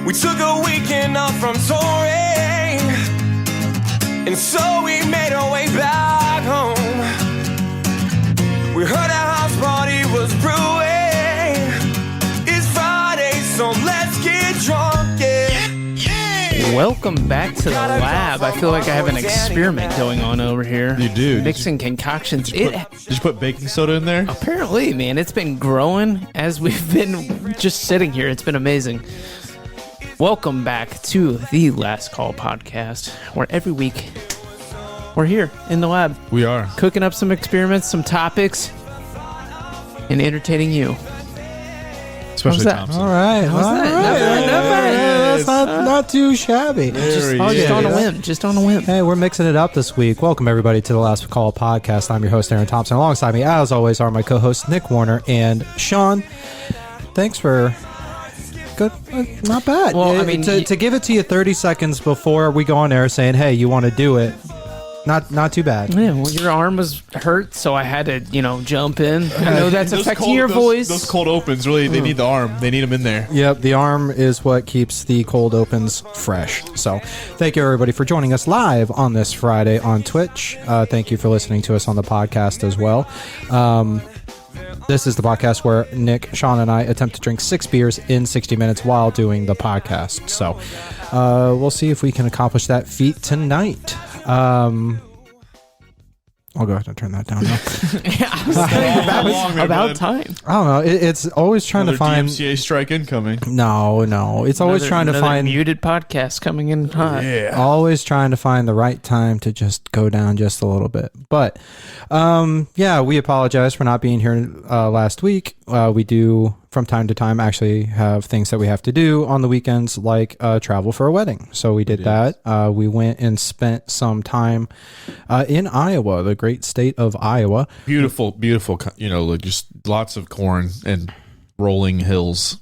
We took a weekend off from touring, and so we made our way back home. We heard a house party was brewing. It's Friday, so let's get drunk, yeah. Welcome back to the lab. I feel like I have an experiment going on over here. You do. Mixing concoctions. Did you put baking soda in there? Apparently, man, it's been growing as we've been just sitting here. It's been amazing. Welcome back to the Last Call podcast, where every week we're here in the lab. We are. Cooking up some experiments, some topics, and entertaining you. Especially Thompson. All right. That's not too shabby. Just on a whim. Just on a whim. Hey, we're mixing it up this week. Welcome, everybody, to the Last Call podcast. I'm your host, Aaron Thompson. Alongside me, as always, are my co-hosts, Nick Warner and Sean. Thanks for... Good. Not bad. Well, I mean, to give it to you 30 seconds before we go on air saying, hey, you want to do it, not too bad. Yeah, well, your arm was hurt, so I had to, jump in. I know that's affecting your voice. Those cold opens, really, they need the arm. They need them in there. Yep, the arm is what keeps the cold opens fresh. So thank you, everybody, for joining us live on this Friday on Twitch. Thank you for listening to us on the podcast as well. This is the podcast where Nick, Sean, and I attempt to drink 6 beers in 60 minutes while doing the podcast. So we'll see if we can accomplish that feat tonight. I'll go ahead and turn that down now. Yeah, I was thinking about time. I don't know. It's always trying to find... DMCA strike incoming. No. It's always trying to find... muted podcast coming in hot. Yeah. Always trying to find the right time to just go down just a little bit. But, we apologize for not being here last week. We do, from time to time, actually have things that we have to do on the weekends, like travel for a wedding. So we did that. We went and spent some time in Iowa, the great state of Iowa. Beautiful, just lots of corn and rolling hills.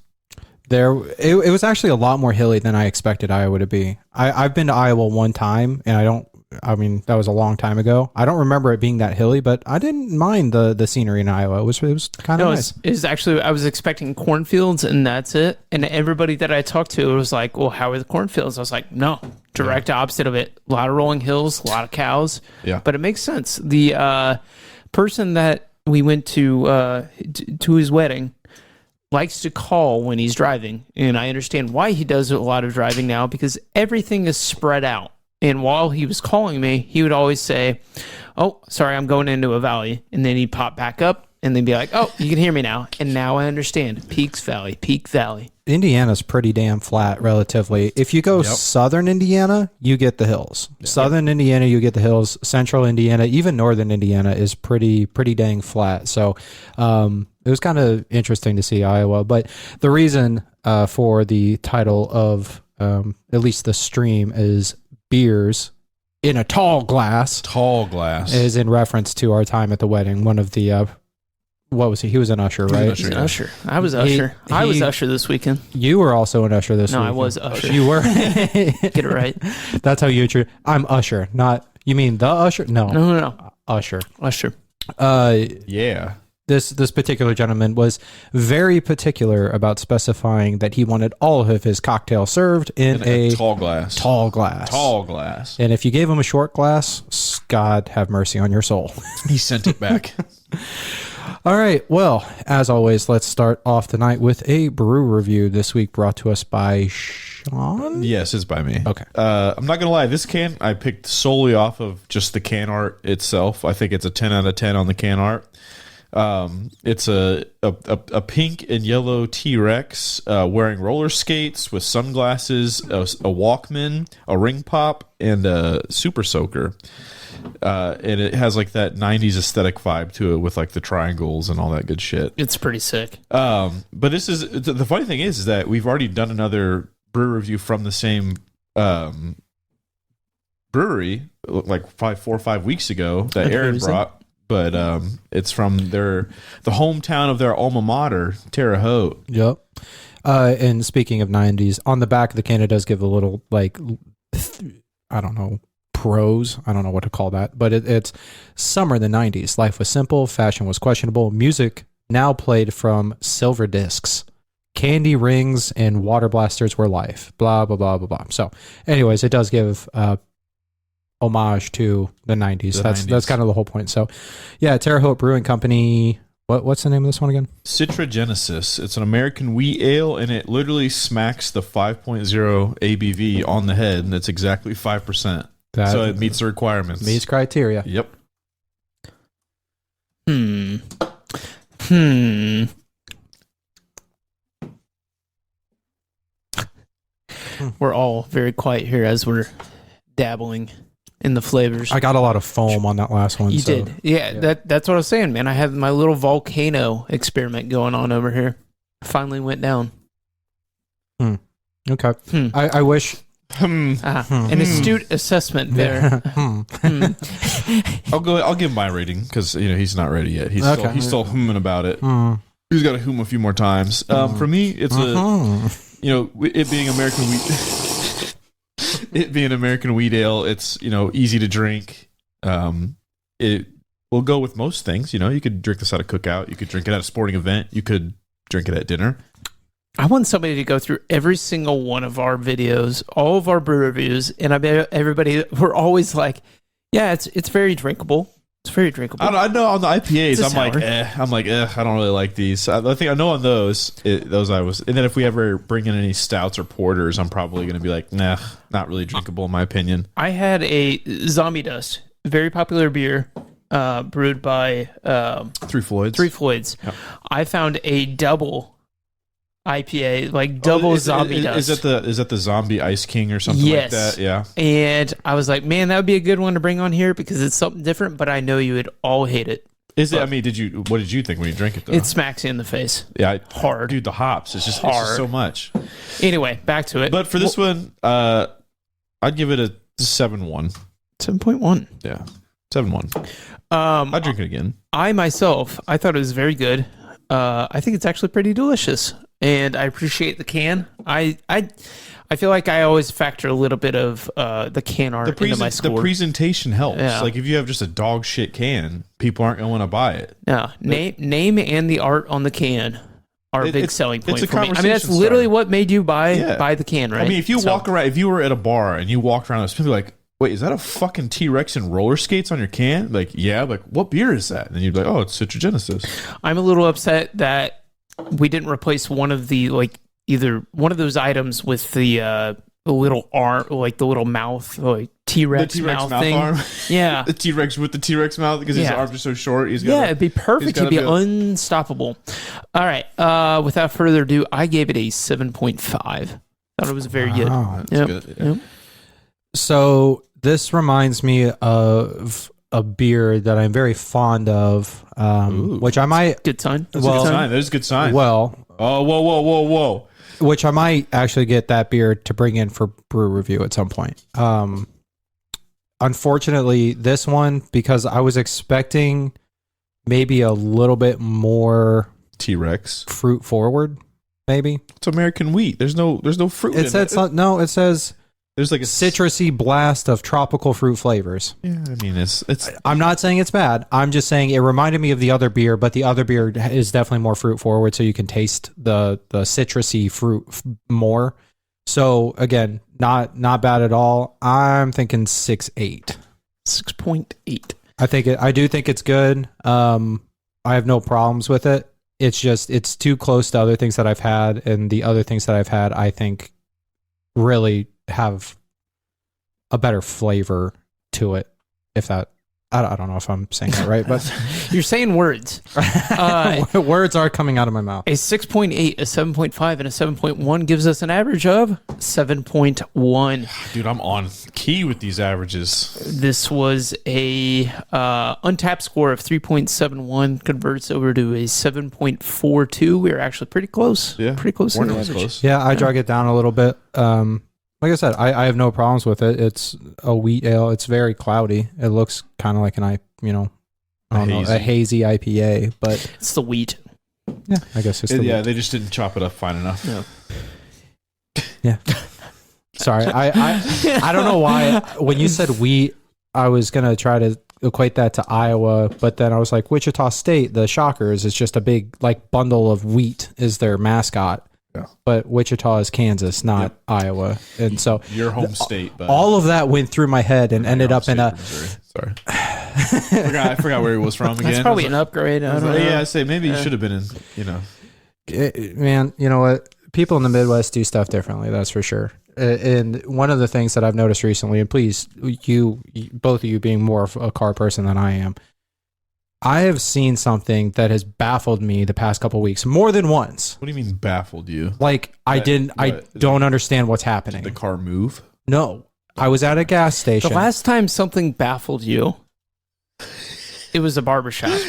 It was actually a lot more hilly than I expected Iowa to be. I've been to Iowa one time, and that was a long time ago. I don't remember it being that hilly, but I didn't mind the scenery in Iowa. It was kind of nice. It was actually, I was expecting cornfields and that's it. And everybody that I talked to was like, well, how are the cornfields? I was like, no, direct opposite of it. A lot of rolling hills, a lot of cows. Yeah. But it makes sense. The person that we went to his wedding likes to call when he's driving. And I understand why he does a lot of driving now, because everything is spread out. And while he was calling me, he would always say, oh, sorry, I'm going into a valley. And then he'd pop back up and then be like, oh, you can hear me now. And now I understand. Peak Valley. Indiana's pretty damn flat relatively. If you go southern Indiana, you get the hills. Southern Indiana, you get the hills. Central Indiana, even northern Indiana is pretty dang flat. So it was kind of interesting to see Iowa. But the reason for the title of at least the stream is beers in a tall glass is in reference to our time at the wedding. One of the what was he? He was an usher, right? He was an usher. I was usher. I was usher this weekend. You were also an usher this weekend. No, I was usher. You were. Get it right. That's how you introduce. I'm usher, not you mean the usher? No. Usher. Yeah. This particular gentleman was very particular about specifying that he wanted all of his cocktail served in a tall glass. And if you gave him a short glass, God have mercy on your soul. He sent it back. All right. Well, as always, let's start off the night with a brew review this week brought to us by Sean. Yes, it's by me. Okay. I'm not going to lie. This can I picked solely off of just the can art itself. I think it's a 10 out of 10 on the can art. It's a pink and yellow T-Rex wearing roller skates with sunglasses, a Walkman, a ring pop, and a super soaker. And it has like that 90s aesthetic vibe to it with like the triangles and all that good shit. It's pretty sick. But this is the funny thing is that we've already done another brew review from the same brewery like 4 or 5 weeks ago that Aaron brought. But it's from the hometown of their alma mater, Terre Haute. Yep. And speaking of 90s, on the back of the can, it does give a little, like, I don't know, prose. I don't know what to call that. But it's summer in the 90s. Life was simple. Fashion was questionable. Music now played from silver discs. candy rings and water blasters were life. Blah blah blah blah blah. So, anyways, it does give homage to the 90s. That's kind of the whole point. So, yeah, Terre Haute Brewing Company. What's the name of this one again? Citrogenesis. It's an American wheat ale, and it literally smacks the 5.0 ABV on the head, and it's exactly 5%. So it meets the requirements. Meets criteria. Yep. We're all very quiet here as we're dabbling in the flavors. I got a lot of foam on that last one. You did. Yeah. That's what I was saying, man. I had my little volcano experiment going on over here. Finally went down. Okay. I wish... an astute assessment there. I'll give my rating because he's not ready yet. He's still humming about it. He's got to hum a few more times. For me, it's it being American wheat. It being American wheat ale, it's easy to drink. It will go with most things. You could drink this at a cookout. You could drink it at a sporting event. You could drink it at dinner. I want somebody to go through every single one of our videos, all of our brew reviews, and I bet everybody, we're always like, yeah, it's very drinkable. It's very drinkable. I know on the IPAs, I'm like, I don't really like these. I think I know on those I was, and then if we ever bring in any stouts or porters, I'm probably going to be like, nah, not really drinkable in my opinion. I had a Zombie Dust, very popular beer, brewed by Three Floyds. Yep. I found a double IPA, like double Zombie Dust. Is that the Zombie Ice King or something like that? Yeah. And I was like, man, that would be a good one to bring on here because it's something different, but I know you would all hate it. Is it? I mean, what did you think when you drank it though? It smacks you in the face. Yeah. Hard. Dude, the hops. It's just so much. Anyway, back to it. But for this one, I'd give it a 7.1. 7.1. Yeah. 7.1. I'd drink it again. I thought it was very good. I think it's actually pretty delicious. And I appreciate the can. I feel like I always factor a little bit of the can art into my score. The presentation helps. Yeah. Like if you have just a dog shit can, people aren't going to want to buy it. Yeah, name and the art on the can are a big selling point it's a for me. I mean, that's conversation literally starter. what made you buy the can, right? I mean, if you walk around, if you were at a bar and you walked around, it's people like, wait, is that a fucking T-Rex and roller skates on your can? Like, yeah. Like, what beer is that? And you'd be like, oh, it's Citrogenesis. I'm a little upset that we didn't replace one of the either one of those items with the little arm, like the little mouth, like T-Rex mouth thing. Arm. Yeah, the T-Rex with the T-Rex mouth because his arms are so short. It'd be perfect. He'd be unstoppable. All right. Without further ado, I gave it a 7.5. Thought it was very good. That's good. Yeah. Yep. So this reminds me of a beer that I'm very fond of, which I might... Good sign. That's a good sign. That is a good sign. Well... Oh, whoa. Which I might actually get that beer to bring in for brew review at some point. Unfortunately, this one, because I was expecting maybe a little bit more... T-Rex. Fruit forward, maybe. It's American wheat. There's no fruit in it. It says... There's like a citrusy blast of tropical fruit flavors. Yeah, I mean, it's. I'm not saying it's bad. I'm just saying it reminded me of the other beer, but the other beer is definitely more fruit forward, so you can taste the citrusy fruit more. So again, not bad at all. I'm thinking 6.8. 6.8. I do think it's good. I have no problems with it. It's just it's too close to other things that I've had, and the other things that I've had, I think, really have a better flavor to it. If that, I don't know if I'm saying that right, but you're saying words. Words are coming out of my mouth. A 6.8, a 7.5, and a 7.1 gives us an average of 7.1. Dude, I'm on key with these averages. This was a untapped score of 3.71, converts over to a 7.42. We were actually pretty close. Yeah, pretty close. We're not close. Yeah, I drag it down a little bit. Like I said, I have no problems with it. It's a wheat ale. It's very cloudy. It looks kind of like a hazy IPA, but it's the wheat. Yeah, I guess it's the wheat. They just didn't chop it up fine enough. No. Yeah. Sorry, I don't know why when you said wheat, I was gonna try to equate that to Iowa, but then I was like, Wichita State, the Shockers, is just a big bundle of wheat is their mascot. Yeah. But Wichita is Kansas, not Iowa. And so Your home state, but all of that went through my head and ended up in a. Sorry. I forgot where he was from again. That's probably an upgrade. I don't know. Yeah, I say maybe you should have been in, Man, you know what? People in the Midwest do stuff differently. That's for sure. And one of the things that I've noticed recently, and please, both of you being more of a car person than I am, I have seen something that has baffled me the past couple of weeks more than once. What do you mean baffled you? Like I don't understand what's happening. Did the car move? No, I was at a gas station. The last time something baffled you, it was a barbershop.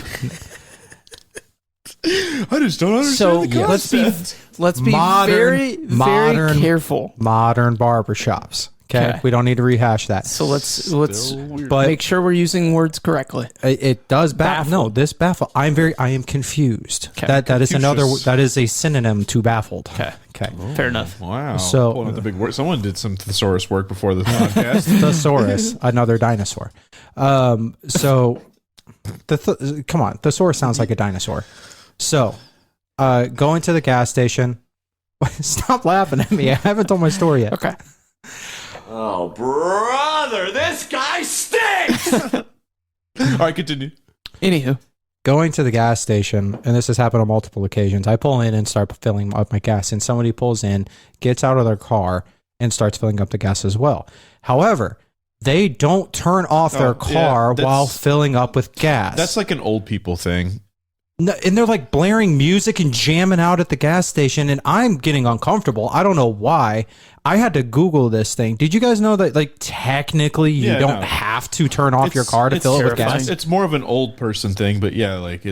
I just don't understand So the concept. let's be very careful. Modern barbershops. Okay, we don't need to rehash that. So let's But make sure we're using words correctly. it does baffle. Baffled. No, this baffle. I am confused. Okay. That is that is a synonym to baffled. Okay. Okay. Fair enough. Wow. So- Pulling out the big word. Someone did some thesaurus work before the podcast. Thesaurus, another dinosaur. So come on, thesaurus sounds like a dinosaur. So, going to the gas station. Stop laughing at me. I haven't told my story yet. Okay. Oh, brother, this guy stinks! All right, continue. Anywho, Going to the gas station, and this has happened on multiple occasions. I pull in and start filling up my gas, and somebody pulls in, gets out of their car, and starts filling up the gas as well. However, they don't turn off their car while filling up with gas. That's like an old people thing. No, and they're like blaring music and jamming out at the gas station, and I'm getting uncomfortable. I don't know why. I had to Google this thing. Did you guys know that, like, technically you don't have to turn off your car to fill it with gas? It's more of an old person thing, but yeah, like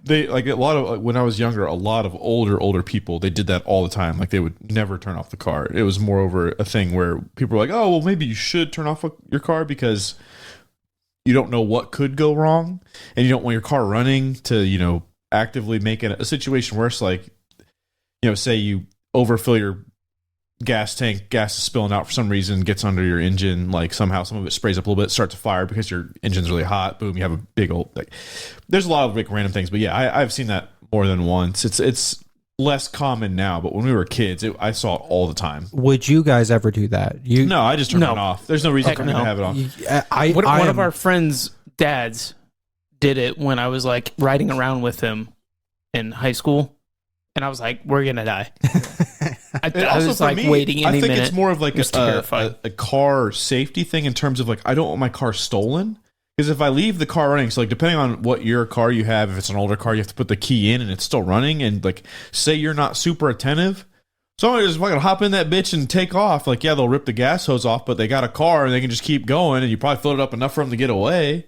they like a lot of when I was younger, a lot of older people, they did that all the time. Like they would never turn off the car. It was more over a thing where people were like, "Oh, well, maybe you should turn off your car because you don't know what could go wrong, and you don't want your car running to actively make it a situation worse. Like say you overfill your gas tank, gas is spilling out for some reason, gets under your engine, like somehow some of it sprays up a little bit, starts a fire because your engine's really hot. Boom, you have a big old there's a lot of like random things, but yeah, I've seen that more than once. It's less common now, but when we were kids, I saw it all the time. Would you guys ever do that? No, I just turned it off. There's no reason for me to have it on. one of our friends' dads did it when I was like riding around with him in high school, and I was like, "We're gonna die." I was like waiting any minute. I think it's more of like a car safety thing in terms of like I don't want my car stolen. Because if I leave the car running, so like depending on what your car you have, if it's an older car, you have to put the key in and it's still running. And like say you're not super attentive, someone just fucking hop in that bitch and take off. Like yeah, they'll rip the gas hose off, but they got a car and they can just keep going. And you probably filled it up enough for them to get away.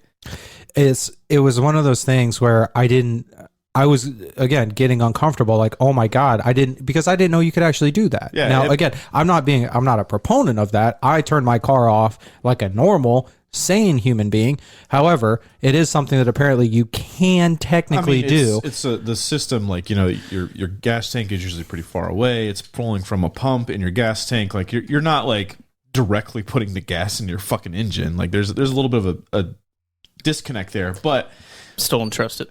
It was one of those things where I was again getting uncomfortable, like, oh my God, because I didn't know you could actually do that. Yeah, now, again, I'm not a proponent of that. I turned my car off like a normal, sane human being. However, it is something that apparently you can technically do. It's the system, like, your gas tank is usually pretty far away. It's pulling from a pump in your gas tank. Like you're not like directly putting the gas in your fucking engine. Like there's a little bit of a disconnect there, but still don't trust it.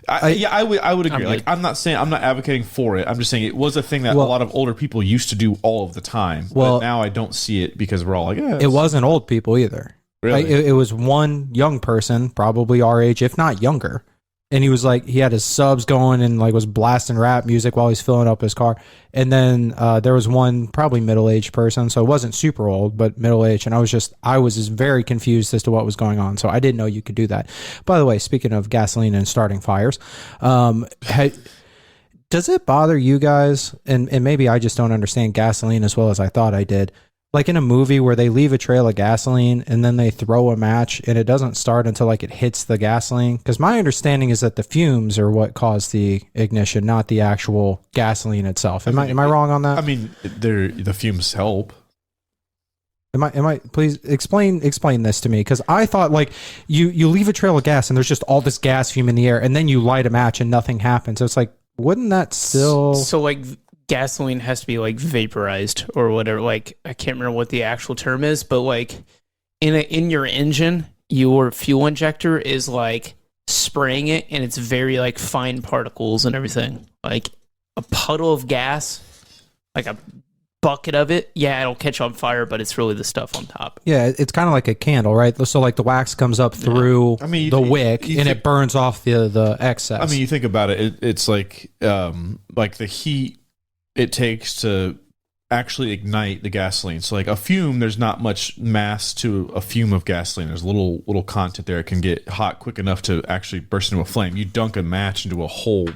I would agree. I'm not advocating for it. I'm just saying it was a thing that a lot of older people used to do all of the time. But now I don't see it because we're all like, it wasn't old people either. Really? Like, it was one young person, probably our age, if not younger. And he was like, he had his subs going and like was blasting rap music while he's filling up his car. And then there was one probably middle-aged person, so it wasn't super old, but middle-aged. And I was just very confused as to what was going on. So I didn't know you could do that. By the way, speaking of gasoline and starting fires, does it bother you guys? And maybe I just don't understand gasoline as well as I thought I did. Like in a movie where they leave a trail of gasoline and then they throw a match and it doesn't start until like it hits the gasoline. Because my understanding is that the fumes are what cause the ignition, not the actual gasoline itself. Am I wrong on that? I mean, the fumes help. Am I? Please explain this to me, because I thought like you leave a trail of gas and there's just all this gas fume in the air, and then you light a match and nothing happens. So it's like, wouldn't that still? So like gasoline has to be like vaporized or whatever. Like I can't remember what the actual term is, but like in your engine, your fuel injector is like spraying it, and it's very like fine particles and everything. Like a puddle of gas like a bucket of it, yeah, it'll catch on fire, but it's really the stuff on top. Yeah, it's kind of like a candle, right? So like the wax comes up through the wick and it burns off the excess. I mean, you think about it, it's like the heat it takes to actually ignite the gasoline. So like a fume, there's not much mass to a fume of gasoline. There's little content there. It can get hot quick enough to actually burst into a flame. You dunk a match into a whole,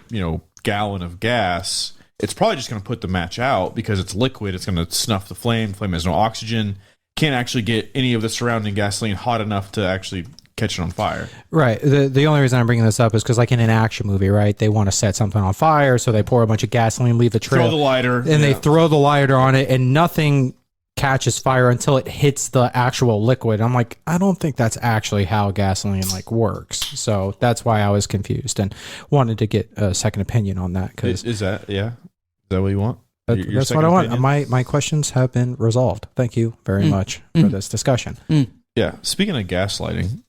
gallon of gas, it's probably just going to put the match out because it's liquid. It's going to snuff the flame. The flame has no oxygen. Can't actually get any of the surrounding gasoline hot enough to actually catch it on fire. Right. The only reason I'm bringing this up is because like in an action movie, right, they want to set something on fire, so they pour a bunch of gasoline, leave a trail. Throw the lighter. And they throw the lighter on it, and nothing catches fire until it hits the actual liquid. I'm like, I don't think that's actually how gasoline works. So that's why I was confused and wanted to get a second opinion on that. Cause is that what you want? Your that's what I want. My questions have been resolved. Thank you very much for this discussion. Yeah. Speaking of gaslighting,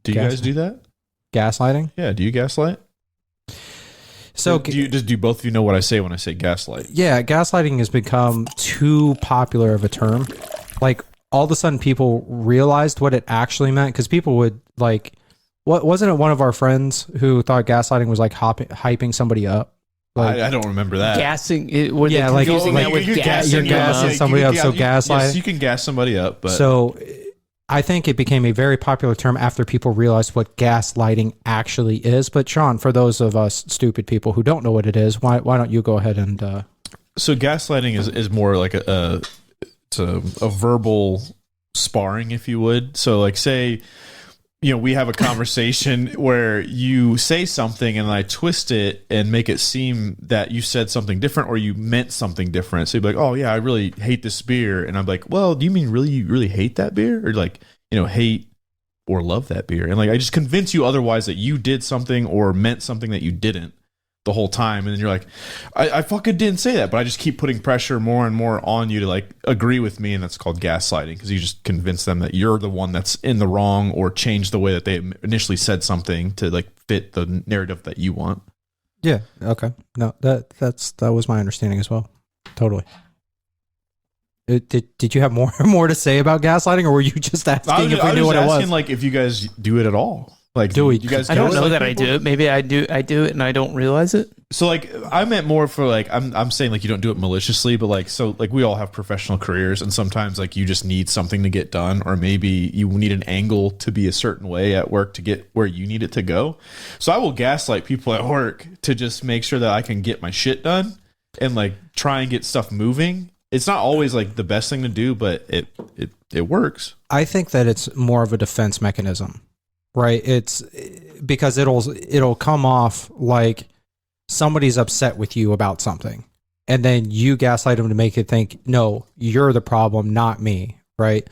do you guys do that? Gaslighting? Yeah. Do you gaslight? So do both of you know what I say when I say gaslight? Yeah, gaslighting has become too popular of a term. Like all of a sudden people realized what it actually meant because people would what wasn't it one of our friends who thought gaslighting was like hyping somebody up? I don't remember that. Gassing, you're gassing somebody up. So gaslighting. Yes, you can gas somebody up, but so I think it became a very popular term after people realized what gaslighting actually is. But Sean, for those of us stupid people who don't know what it is, why don't you go ahead and? So gaslighting is more like a verbal sparring, if you would. So like say, we have a conversation where you say something and I twist it and make it seem that you said something different or you meant something different. So you'd be like, oh yeah, I really hate this beer. And I'm like, well, do you mean really, you really hate that beer? Or hate or love that beer? And I just convince you otherwise that you did something or meant something that you didn't the whole time. And then you're like, I fucking didn't say that, but I just keep putting pressure more and more on you to agree with me. And that's called gaslighting because you just convince them that you're the one that's in the wrong or change the way that they initially said something to fit the narrative that you want. Yeah. Okay. No, that was my understanding as well. Totally. Did you have more to say about gaslighting, or were you just asking if we knew what it was? I was asking if you guys do it at all. Do we? You guys? I don't know that people? I do it. Maybe I do it and I don't realize it. So I meant more for I'm saying you don't do it maliciously, but we all have professional careers, and sometimes you just need something to get done, or maybe you need an angle to be a certain way at work to get where you need it to go. So I will gaslight people at work to just make sure that I can get my shit done and try and get stuff moving. It's not always the best thing to do, but it works. I think that it's more of a defense mechanism. Right, it's because it'll come off like somebody's upset with you about something, and then you gaslight them to make it think, no, you're the problem, not me. Right,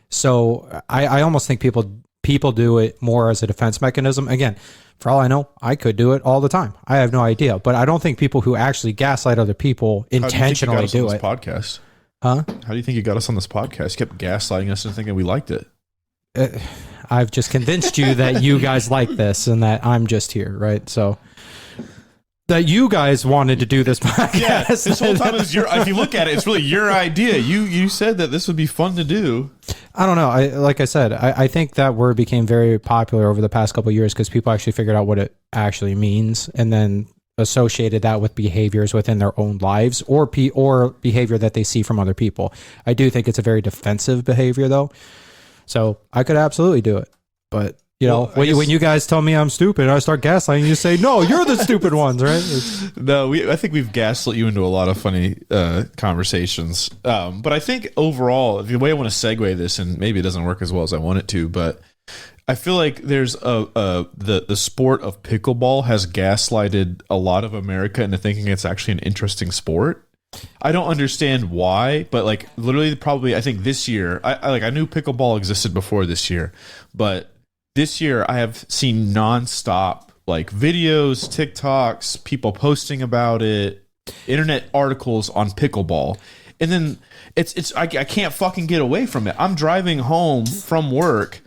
so I almost think people do it more as a defense mechanism. Again, for all I know, I could do it all the time. I have no idea, but I don't think people who actually gaslight other people intentionally do it. Podcast, huh? How do you think you got us on this podcast? You kept gaslighting us and thinking we liked it. I've just convinced you that you guys like this and that I'm just here, right? So that you guys wanted to do this podcast. Yeah, this whole time is if you look at it, it's really your idea. You said that this would be fun to do. I don't know. Like I said, I think that word became very popular over the past couple of years because people actually figured out what it actually means and then associated that with behaviors within their own lives or behavior that they see from other people. I do think it's a very defensive behavior, though. So I could absolutely do it, but when you guys tell me I'm stupid, and I start gaslighting. You say, "No, you're the stupid ones," right? I think we've gaslit you into a lot of funny conversations. But I think overall, the way I want to segue this, and maybe it doesn't work as well as I want it to, but I feel like there's the sport of pickleball has gaslighted a lot of America into thinking it's actually an interesting sport. I don't understand why, but literally probably I think this year I knew pickleball existed before this year, but this year I have seen nonstop videos, TikToks, people posting about it, internet articles on pickleball. And then I can't fucking get away from it. I'm driving home from work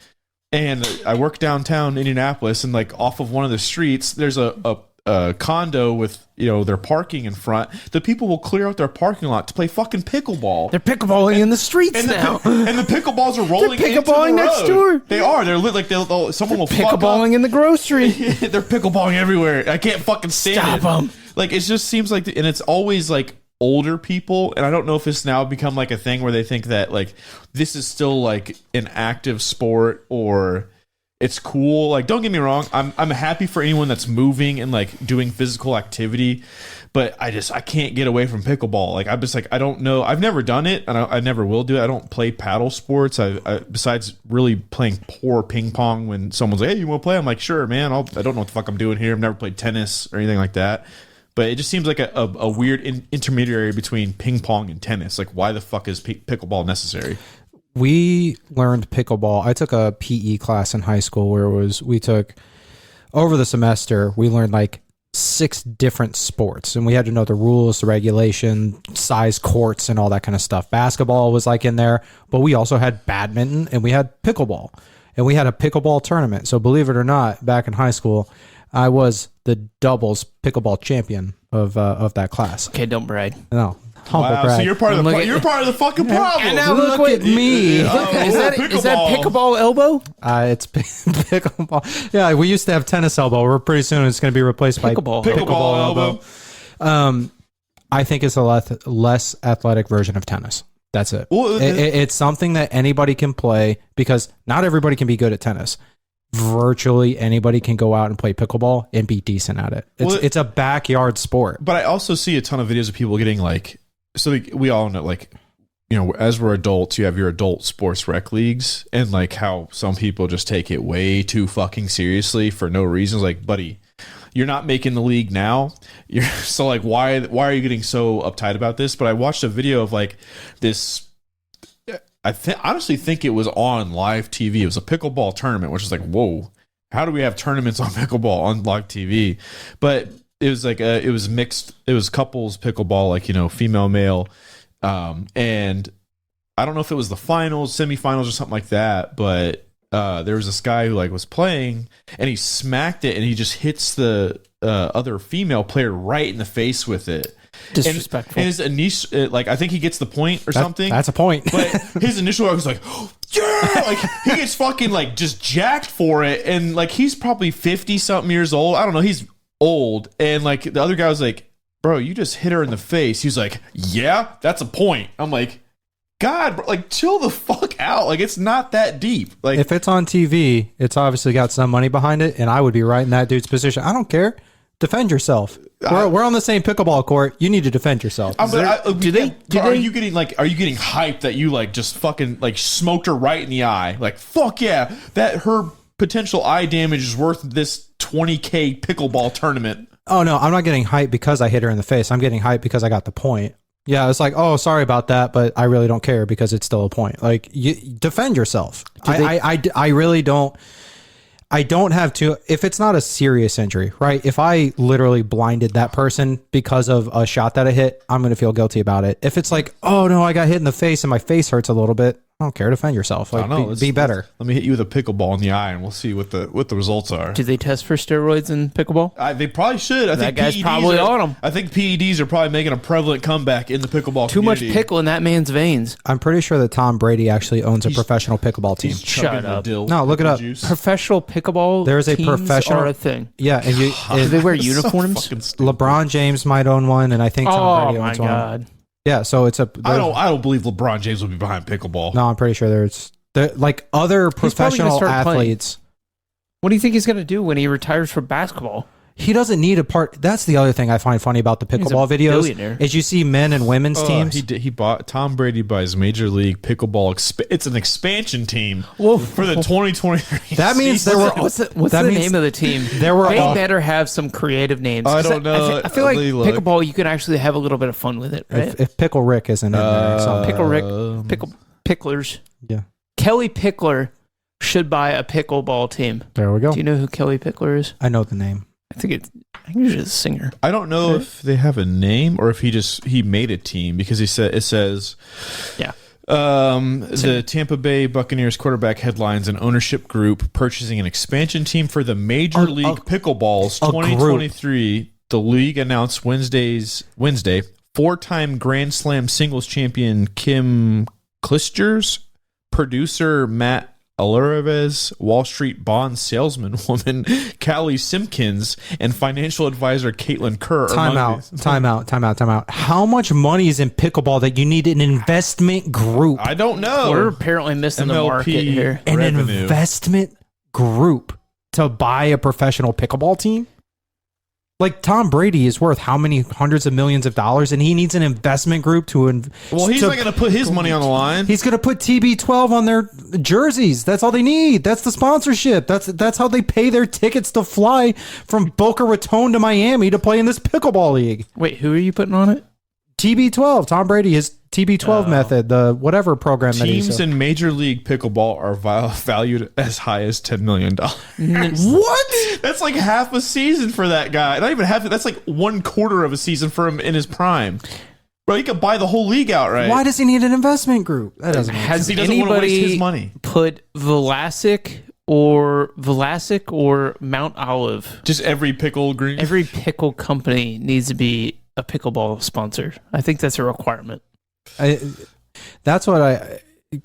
and I work downtown Indianapolis, and off of one of the streets there's a a condo with their parking in front, the people will clear out their parking lot to play fucking pickleball. They're pickleballing in the streets And now. and the pickleballs are rolling They're into the pickleballing road. next door. They are. They're like someone will fuck up. Pickleballing in the grocery. They're pickleballing everywhere. I can't fucking stand Stop it. them. Like it just seems like, and it's always like older people, and I don't know if it's now become like a thing where they think that like this is still like an active sport or it's cool. Like, don't get me wrong, I'm happy for anyone that's moving and like doing physical activity, but I can't get away from pickleball. Like I'm just like, I don't know. I've never done it, and I never will do it. I don't play paddle sports. I besides really playing poor ping pong when someone's like, hey, you want to play? I'm like, sure, man. I don't know what the fuck I'm doing here. I've never played tennis or anything like that. But it just seems like a weird intermediary between ping pong and tennis. Like, why the fuck is pickleball necessary? We learned pickleball. I took a PE class in high school where we took over the semester, we learned like 6 different sports, and we had to know the rules, the regulation, size courts, and all that kind of stuff. Basketball was like in there, but we also had badminton and we had pickleball, and we had a pickleball tournament. So believe it or not, back in high school, I was the doubles pickleball champion of that class. Okay, don't brag. No, humble Wow, brag. so you're part of the fucking problem. And now Look at me. Is that pickleball elbow? It's pickleball. Yeah, we used to have tennis elbow. We're pretty soon it's going to be replaced by Pickleball elbow. I think it's a less athletic version of tennis. That's it. Well, It's something that anybody can play because not everybody can be good at tennis. Virtually anybody can go out and play pickleball and be decent at it. It's a backyard sport. But I also see a ton of videos of people getting like, so like, we all know, like, as we're adults, you have your adult sports rec leagues, and like how some people just take it way too fucking seriously for no reason. Like, buddy, you're not making the league now. So like, why are you getting so uptight about this? But I watched a video of like this. I honestly think it was on live TV. It was a pickleball tournament, which is like, whoa, how do we have tournaments on pickleball on live TV? But it was like it was mixed. It was couples pickleball, like female, male, and I don't know if it was the finals, semifinals, or something like that. But there was this guy who like was playing, and he smacked it, and he just hits the other female player right in the face with it. Disrespectful. And his initial, like, I think he gets the point or something. That's a point. But his initial was like, yeah, like he gets fucking like just jacked for it, and like he's probably 50 something years old. I don't know, he's old, and like the other guy was like, bro, you just hit her in the face. He's like, yeah, that's a point. I'm like, God, bro, like chill the fuck out. Like it's not that deep. Like if it's on TV, it's obviously got some money behind it, and I would be right in that dude's position. I don't care. Defend yourself. We're on the same pickleball court. You need to defend yourself. Are you getting hyped that you like just fucking like smoked her right in the eye? Like fuck yeah, that her potential eye damage is worth this $20K pickleball tournament. Oh no, I'm not getting hyped because I hit her in the face. I'm getting hyped because I got the point. Yeah, it's like, oh, sorry about that, but I really don't care because it's still a point. Like, you defend yourself. I really don't. I don't have to, if it's not a serious injury, right? If I literally blinded that person because of a shot that I hit, I'm going to feel guilty about it. If it's like, oh no, I got hit in the face and my face hurts a little bit, I don't care. Defend yourself. Like, be better. Let me hit you with a pickleball in the eye, and we'll see what the results are. Do they test for steroids in pickleball? They probably should. I That think guy's PEDs probably on them. I think PEDs are probably making a prevalent comeback in the pickleball Too much community. pickle in that man's veins. I'm pretty sure that Tom Brady actually owns a professional pickleball team. He's chugging Shut the up. dill No, look it up. juice. Professional pickleball There is a teams professional- are a thing. Yeah, and Do they wear uniforms? Fucking stupid. LeBron James might own one, and I think Tom Oh Brady my owns one. god. Yeah, so it's a. I don't believe LeBron James will be behind pickleball. No, I'm pretty sure there's like other He's probably gonna professional start playing. athletes. What do you think he's going to do when he retires from basketball? He doesn't need a part. That's the other thing I find funny about the pickleball videos billionaire. is you see men and women's teams. He bought Tom Brady buys Major League Pickleball. It's an expansion team Well, for the 2023. That means season. there were. What's the that means name of the team? there were They all- better have some creative names. I 'Cause don't know. I feel like Let me look. pickleball, you can actually have a little bit of fun with it, right? if Pickle Rick isn't in there, or something. Pickle Rick, Picklers. Yeah, Kelly Pickler should buy a pickleball team. there we go. Do you know who Kelly Pickler is? I know the name. I think he's just a singer. I don't know if they have a name or if he made a team because it says Yeah. The Tampa Bay Buccaneers quarterback headlines an ownership group purchasing an expansion team for the Major League Pickleball's 2023. The league announced Wednesday, 4-time Grand Slam singles champion Kim Clijsters, producer Matt Alvarez, Wall Street bond salesman woman Callie Simpkins, and financial advisor Caitlin Kerr. Time out. How much money is in pickleball that you need an investment group? I don't know. We're apparently missing the market here. An revenue. investment group to buy a professional pickleball team? Like Tom Brady is worth how many hundreds of millions of dollars, and he needs an investment group to. Well, he's not going to put his money on the line. He's going to put TB12 on their jerseys. That's all they need. That's the sponsorship. That's how they pay their tickets to fly from Boca Raton to Miami to play in this pickleball league. Wait, who are you putting on it? TB12. Tom Brady, his TB12 method, the whatever program that he's Teams in Major League Pickleball are valued as high as $10 million. What? That's like half a season for that guy. Not even half. That's like 1/4 of a season for him in his prime. Bro, he could buy the whole league outright. Why does he need an investment group? That doesn't make sense. Has He doesn't want to waste anybody his money. put Vlasic or Mount Olive? Just every pickle green. Every pickle company needs to be a pickleball sponsor. I think that's a requirement. That's what I.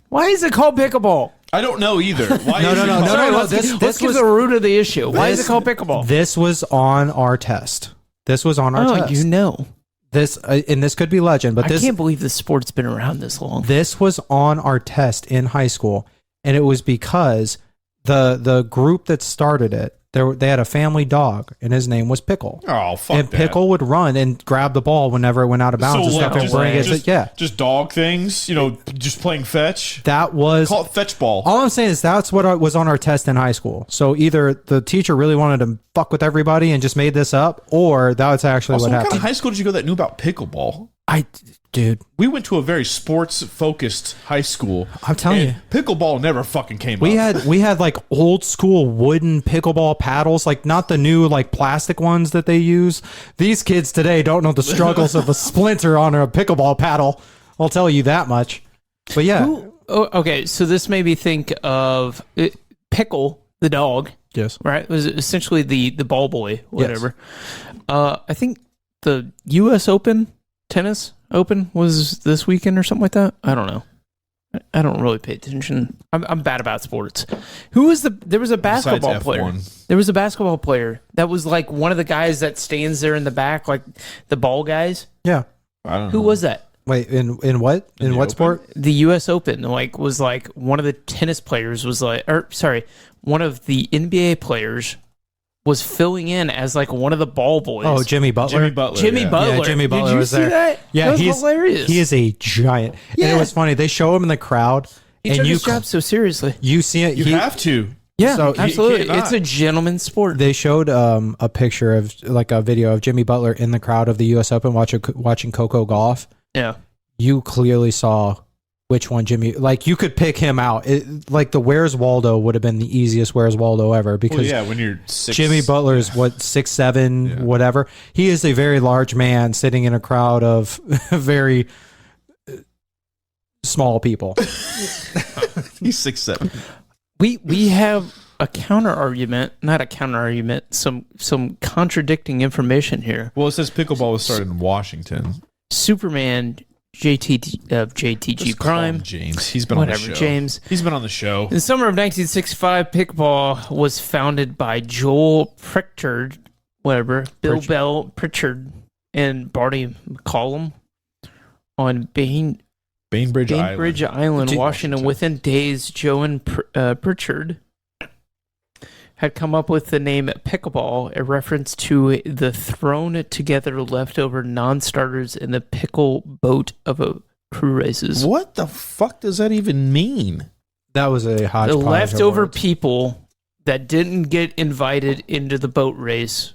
Why is it called pickleball? I don't know either. Why No, is no, it no, called- no, Sorry, no, let's this get to was- the root of the issue. Why is it called pickleball? This was on our test. This was on our test. You know. This and this could be legend, but I this can't believe this sport's been around this long. this was on our test in high school, and it was because the group that started it, they had a family dog, and his name was Pickle. Oh, fuck And that. Pickle would run and grab the ball whenever it went out of bounds and stuff and bring it. Just dog things, just playing fetch. That was Call it fetch ball. all I'm saying is that's what was on our test in high school. So either the teacher really wanted to fuck with everybody and just made this up, or that's actually Also, what what kind happened. of high school did you go that knew about pickleball? Dude, We went to a very sports-focused high school. I'm telling and you. pickleball never fucking came we up. had like old school wooden pickleball paddles, like not the new like plastic ones that they use. These kids today don't know the struggles of a splinter on a pickleball paddle. I'll tell you that much. But yeah, Okay, so this made me think of Pickle, the dog, yes, right? It was essentially the ball boy, whatever. I think the U.S. Open, tennis Open, was this weekend or something like that. I don't know. I don't really pay attention. I'm bad about sports. There was a basketball Besides player. F1. There was a basketball player that was like one of the guys that stands there in the back, like the ball guys. yeah. I don't Who know. was that? Wait, in what? In the what Open? sport? The U.S. Open, was like one of the tennis players one of the NBA players was filling in as like one of the ball boys. Oh, Jimmy Butler. Jimmy Butler. Jimmy yeah. Butler. Yeah, Jimmy Butler Did you was see there. that? Yeah, that was he's hilarious. He is a giant. And Yeah. it was funny. They show him in the crowd, He and took you his job so seriously. you see it. You have to. Yeah, So he absolutely. cannot. It's a gentleman's sport. They showed a picture of like a video of Jimmy Butler in the crowd of the U.S. Open watching Coco golf. Yeah. You clearly saw which one Jimmy, like you could pick him out. Like the Where's Waldo would have been the easiest Where's Waldo ever because Well, yeah, when you're 6. Jimmy Butler is 6'7", whatever. He is a very large man sitting in a crowd of very small people. He's 6'7". We have a counter argument, not a counter argument, some contradicting information here. Well, it says pickleball was started in Washington. Superman JTG Just call him Prime. James. He's been Whatever, on the show. James. He's been on the show. In the summer of 1965, Pickleball was founded by Joel Pritchard, Bill Bell Pritchard, and Barney McCollum on Bainbridge Island, Washington. Washington. Within days, Joe and Pritchard had come up with the name Pickleball, a reference to the thrown together leftover non-starters in the pickle boat of a crew races. What the fuck does that even mean? That was a hodgepodge. The of leftover words. people that didn't get invited into the boat race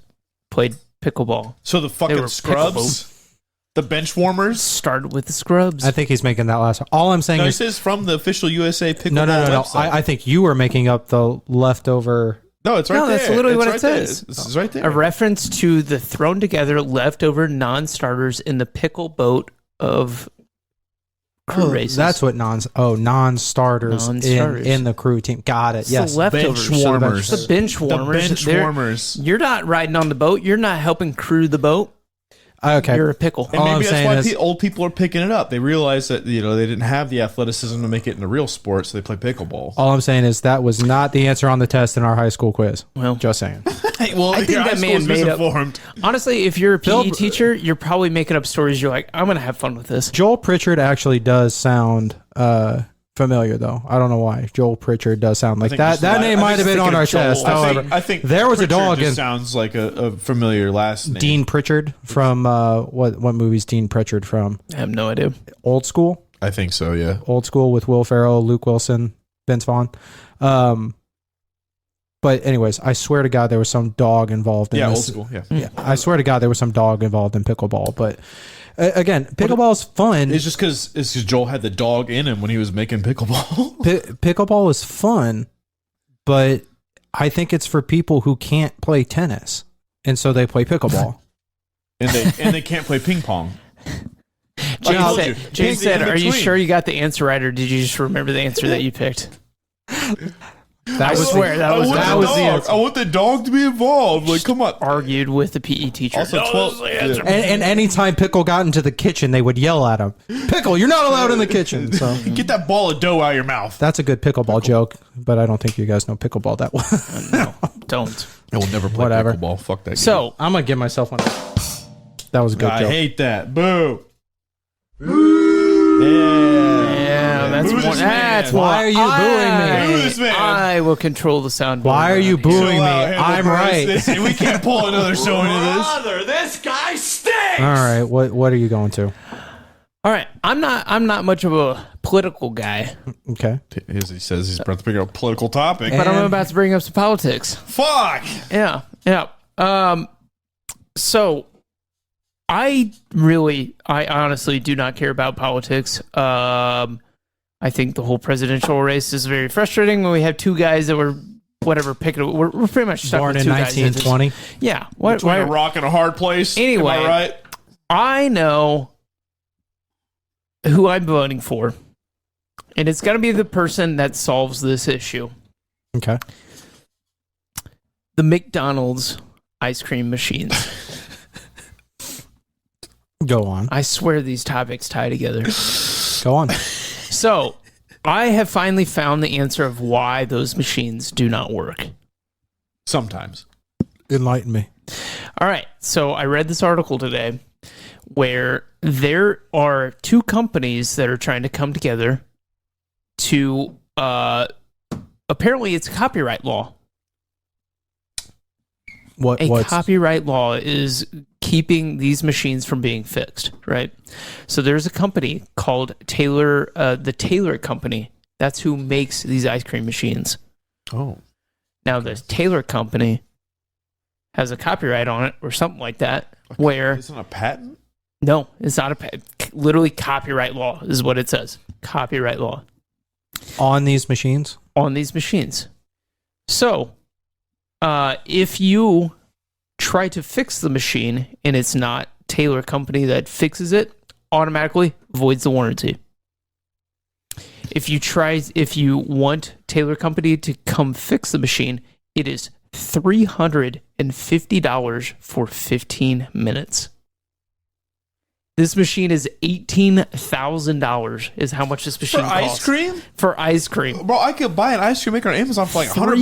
played pickleball. So the They fucking were scrubs, the bench warmers. Started with the scrubs. I think he's making that last. All I'm saying No, is this is from the official USA Pickleball no. website. I think you were making up the leftover. No, it's right No, there. that's literally It's what it right there. says. This is right there. a reference to the thrown together leftover non-starters in the pickle boat of crew races. That's what non-starters, Non-starters. in the crew team. Got it. It's Yes. the leftovers. Bench warmers. The bench warmers. bench They're- warmers. You're not riding on the boat. You're not helping crew the boat. Okay. You're a pickle. And All I'm maybe that's saying why is- old people are picking it up. They realize that they didn't have the athleticism to make it in a real sport, so they play pickleball. All I'm saying is that was not the answer on the test in our high school quiz. Well, Just saying. Well, I think your high that school man is made up. misinformed. Honestly, if you're a PE Bill- teacher, you're probably making up stories. You're like, I'm going to have fun with this. Joel Pritchard actually does sound familiar, though. I don't know why. Joel Pritchard does sound like think that. just That like- name I might have think been on thinking our of Joel. test. However, I think there was a Pritchard dog just in sounds like a familiar last name. Dean Pritchard from what movie's Dean Pritchard from? I have no idea. Old School. I think so. Yeah. Old School with Will Ferrell, Luke Wilson, Vince Vaughn. But anyways, I swear to God, there was some dog involved in Yeah. Old this. school. Yeah. Yeah, I swear to God, there was some dog involved in pickleball. But again, pickleball's fun. It's just because Joel had the dog in him when he was making pickleball. Pickleball is fun, but I think it's for people who can't play tennis, and so they play pickleball. and they can't play ping pong. Jane told said, you. Jane It's said, in are you between. sure you got the answer right, or did you just remember the answer that you picked? That I was swear, that was the answer. I want the dog to be involved. Like, come on. Argued with the PE teacher. Also, No, 12 this is the answer. And anytime Pickle got into the kitchen, they would yell at him, "Pickle, you're not allowed in the kitchen." So Get that ball of dough out of your mouth. that's a good pickleball joke, but I don't think you guys know pickleball that well. No, don't. I will never play Whatever. pickleball. Fuck that. So, I'm gonna give myself one. That was a good I joke. hate that. Boo. Yeah. yeah, that's Boo one. this That's man. Why are you booing me? Boo this man. I will control the sound. Why are you Chill booing me? out, Handle I'm Bros. right. We can't pull another show into this. Brother, this guy stinks! All right, what are you going to? All right, I'm not much of a political guy, Okay. As he says, he's about to pick up a political topic. but I'm And- about to bring up some politics. Fuck. Yeah. So I honestly do not care about politics. I think the whole presidential race is very frustrating when we have two guys that were picking. We're pretty much stuck Born with in two guys that just- 1920. Yeah. What? Between Why, a rock and a hard place. Anyway. Am I right? I know who I'm voting for, and it's going to be the person that solves this issue. Okay. The McDonald's ice cream machines. Go on. I swear these topics tie together. Go on. So, I have finally found the answer of why those machines do not work. Sometimes. Enlighten me. All right. So, I read this article today where there are two companies that are trying to come together to apparently it's copyright law. What's Copyright law is keeping these machines from being fixed, right? So there's a company called Taylor, the Taylor Company. That's who makes these ice cream machines. Oh. Now the Taylor Company has a copyright on it or something like that. Where Isn't it a patent? no, it's not literally copyright law is what it says. Copyright law on these machines? on these machines. So, if you try to fix the machine and it's not Taylor Company that fixes it, automatically voids the warranty. If you want Taylor Company to come fix the machine, it is $350 for 15 minutes. This machine is $18,000 is how much this machine costs. ice cream? For ice cream. Bro, I could buy an ice cream maker on Amazon for like $100.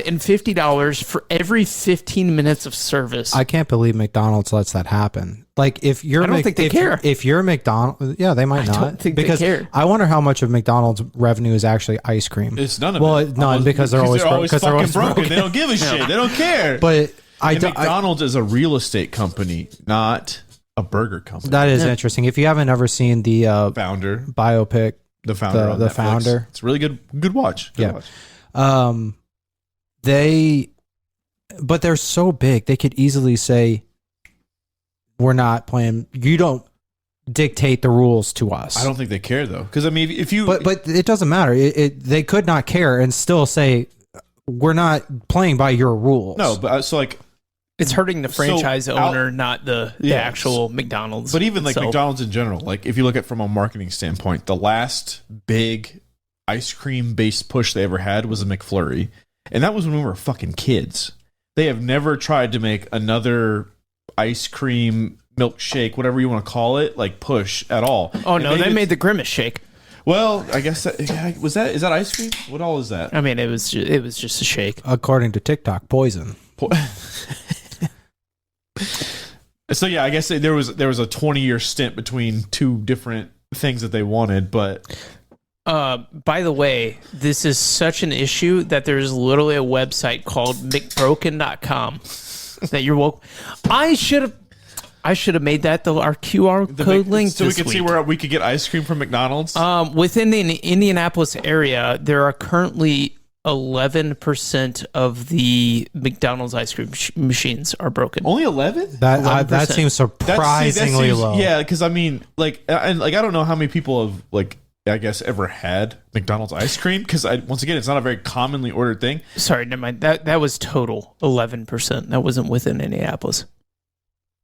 $350 for every 15 minutes of service. I can't believe McDonald's lets that happen. Like if you're I don't think they care. If you're McDonald's, yeah, they might I not. don't think they because care. I wonder how much of McDonald's revenue is actually ice cream. It's none of Well, it. none, because they're always broke- 'cause they're fucking always broken. They don't give a shit. They don't care. But And McDonald's is a real estate company, not a burger company. that is interesting. If you haven't ever seen the founder, biopic, the founder, on the Netflix. founder. It's really good. Good watch. Good Yeah. watch. But they're so big, they could easily say, "We're not playing. You don't dictate the rules to us." I don't think they care though, because I mean, if you But it doesn't matter. They could not care and still say, "We're not playing by your rules." no, but so like It's hurting the franchise So, owner, not the Yeah, actual McDonald's. But even like itself. McDonald's in general, like if you look at it from a marketing standpoint, the last big ice cream based push they ever had was a McFlurry. And that was when we were fucking kids. They have never tried to make another ice cream, milkshake, whatever you want to call it, like push at all. Oh And no, they maybe made the Grimace shake. Well, I guess that is that ice cream? What all is that? I mean, it was just a shake. According to TikTok, poison. So yeah, I guess there was a 20-year stint between two different things that they wanted, but By the way, this is such an issue that there's literally a website called McBroken.com that you're woke. I should have made that our QR code link so we this could see week. where we could get ice cream from McDonald's. Within the Indianapolis area, there are currently 11% of the McDonald's ice cream machines are broken. Only 11? That 11%. seems surprisingly low. Yeah, because I mean, like, and like I don't know how many people have like I guess ever had McDonald's ice cream because once again, it's not a very commonly ordered thing. Sorry, never mind. That was total 11%. That wasn't within Indianapolis.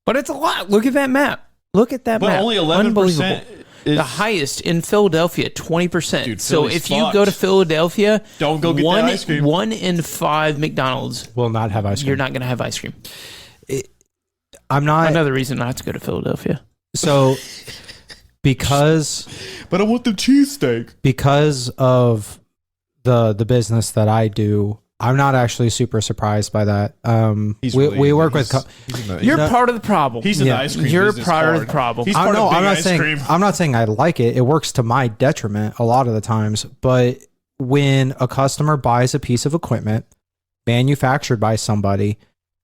But it's a lot. Look at that map. Look at that But map. only 11% Unbelievable. is The highest in Philadelphia, 20%. Dude, so Philly's if you go to fucked. Philadelphia, Don't go get that ice cream. 1 in 5 McDonald's, Will not have ice cream. you're not going to have ice cream. I'm not. Another reason not to go to Philadelphia. So because But I want the cheesesteak. because of the business that I do, I'm not actually super surprised by that. We work with. You're part of the problem. He's in Yeah. the ice cream. You're business part of hard. the problem. He's I part don't know. of big I'm not ice saying cream. I'm not saying I like it. It works to my detriment a lot of the times. But when a customer buys a piece of equipment manufactured by somebody,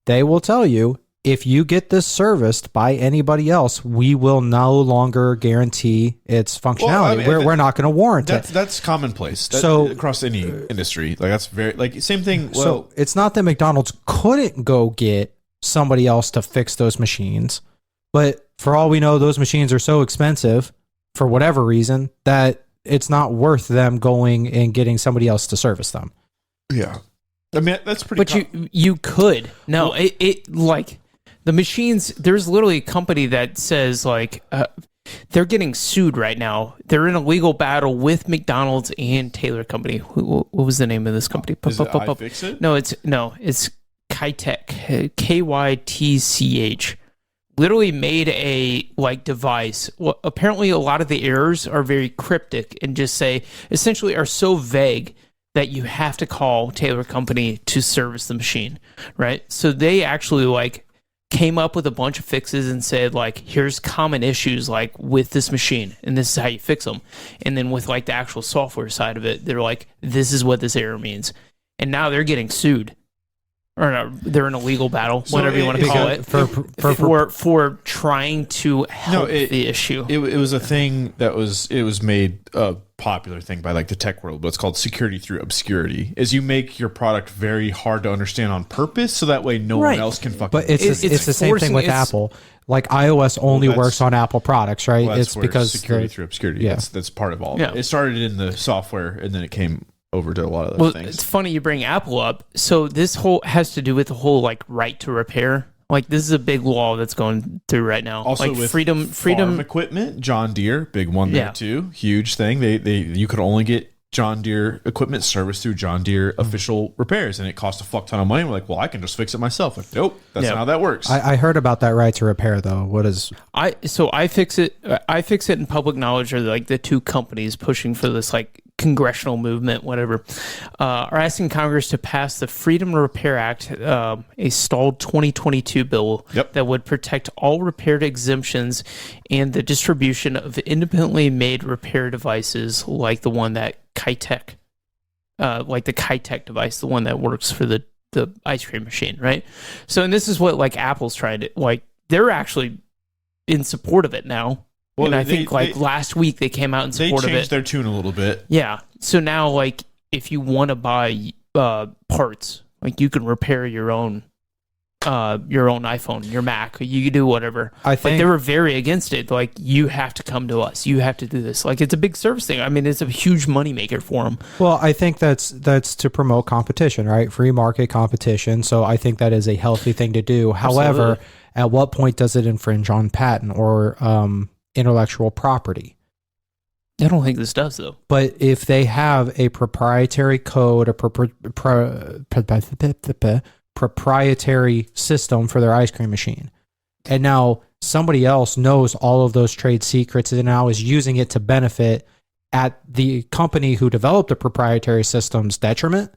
they will tell you, if you get this serviced by anybody else, we will no longer guarantee its functionality. Well, I mean, we're not going to warrant it. That's commonplace. So- across any industry, like that's very like same thing. Well, So it's not that McDonald's couldn't go get somebody else to fix those machines, but for all we know, those machines are so expensive for whatever reason that it's not worth them going and getting somebody else to service them. yeah. I mean that's pretty. But you could. No, it like the machines, there's literally a company that says like they're getting sued right now. They're in a legal battle with McDonald's and Taylor Company. What was the name of this company? Is it iFixit? No, it's Kytech, Kytch. Literally made a like device. Well, apparently a lot of the errors are very cryptic and just say essentially are so vague that you have to call Taylor Company to service the machine, right? So they actually like came up with a bunch of fixes and said like, here's common issues like with this machine and this is how you fix them. And then with like the actual software side of it, they're like, this is what this error means. And now they're getting sued. Or no, they're in a legal battle, So whatever you want to call it, for trying to help the issue. It was a thing that was made a popular thing by like the tech world, but it's called security through obscurity. Is you make your product very hard to understand on purpose, so that way no Right. one else can fucking. But it's the same thing forcing- with it's- Apple. Like iOS only that's- works on Apple products, right? Well, that's it's where because security through obscurity. Yeah. That's part of all. Yeah. Of it. It started in the software, and then it came over to a lot of other Well, things. it's funny you bring Apple up. So this whole has to do with the whole like right to repair. Like this is a big law that's going through right now. Also like with freedom farm equipment, John Deere, big one there Yeah. too. Huge thing. They you could only get John Deere equipment service through John Deere official repairs, and it cost a fuck ton of money. We're like, well, I can just fix it myself. Like, nope, that's Yeah. not how that works. I heard about that right to repair though. What is I fix it in public knowledge are like the two companies pushing for this like congressional movement, whatever, are asking Congress to pass the Freedom to Repair Act, a stalled 2022 bill Yep. that would protect all repaired exemptions and the distribution of independently made repair devices like the one that Kytech, like the Kytech device, the one that works for the ice cream machine, right? So, and this is what like Apple's trying to, like, they're actually in support of it now. Well, and I they- think like they- last week they came out in they support of changed it. their tune a little bit. Yeah. So now like if you want to buy parts, like you can repair your own your own iPhone, your Mac, you could do whatever. I But think they were very against it. Like, you have to come to us. You have to do this. Like, it's a big service thing. I mean, it's a huge moneymaker for them. Well, I think that's to promote competition, right? Free market competition. So I think that is a healthy thing to do. However, Absolutely. at what point does it infringe on patent or intellectual property? I don't think this does, though. But if they have a proprietary code, a proprietary system for their ice cream machine, and now somebody else knows all of those trade secrets and now is using it to benefit at the company who developed the proprietary system's detriment,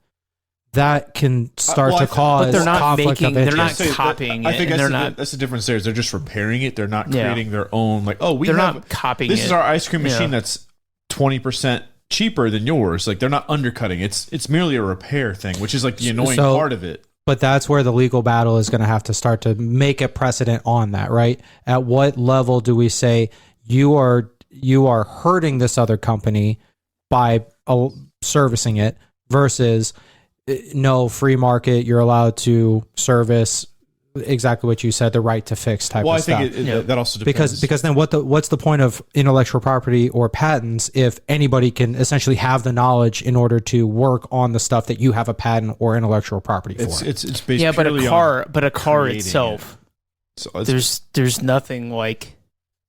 that can start to cause But they're not conflict making, of they're not interest. copying I it. think And that's they're not. that's the difference there. Is they're just repairing it. They're not Yeah. creating their own. Like, oh, They're not copying this it. is our ice cream machine Yeah. that's 20% cheaper than yours. Like, they're not undercutting. It's merely a repair thing, which is like the annoying So- part of it. But that's where the legal battle is going to have to start to make a precedent on that, right? At what level do we say you are hurting this other company by servicing it versus no, free market, you're allowed to service exactly what you said, the right to fix type Well, of I stuff. think that also depends. Because then what's the point of intellectual property or patents if anybody can essentially have the knowledge in order to work on the stuff that you have a patent or intellectual property for? it's based Yeah, but purely a on car creating itself, it. So it's, there's nothing like.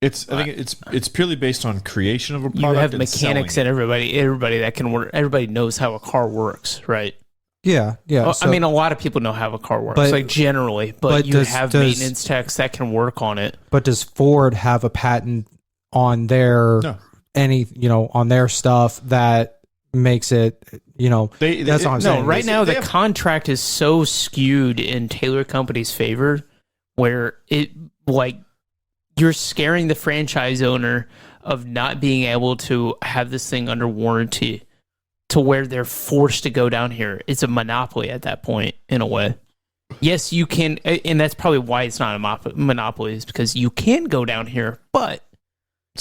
I think it's purely based on creation of a product. You have and mechanics selling and everybody that can work. Everybody knows how a car works, right? Yeah. Well, So- I mean, a lot of people know how a car works, But- like generally, but but you does- have does- maintenance techs that can work on it. but does Ford have a patent on their No. on their stuff that makes it that's what I'm No, saying. right now they the have- contract is so skewed in Taylor Company's favor, where it like you're scaring the franchise owner of not being able to have this thing under warranty, to where they're forced to go down here. It's a monopoly at that point, in a way. Yes, you can, and that's probably why it's not a monopoly, is because you can go down here, but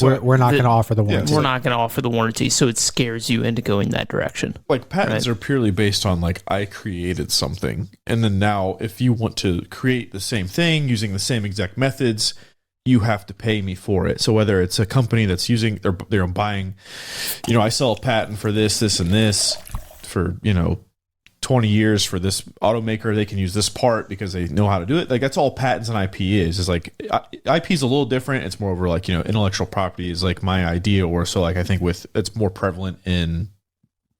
we're not going to offer the warranty. we're not going to offer the warranty, so it scares you into going that direction. Like, patents are purely based on, like, I created something, and then now if you want to create the same thing using the same exact methods, you have to pay me for it. So whether it's a company that's using, they're buying, I sell a patent for this, and this for 20 years for this automaker, they can use this part because they know how to do it. Like, that's all patents and IP is like, IP is a little different. It's more over like, intellectual property is like my idea, or so, like, I think it's more prevalent in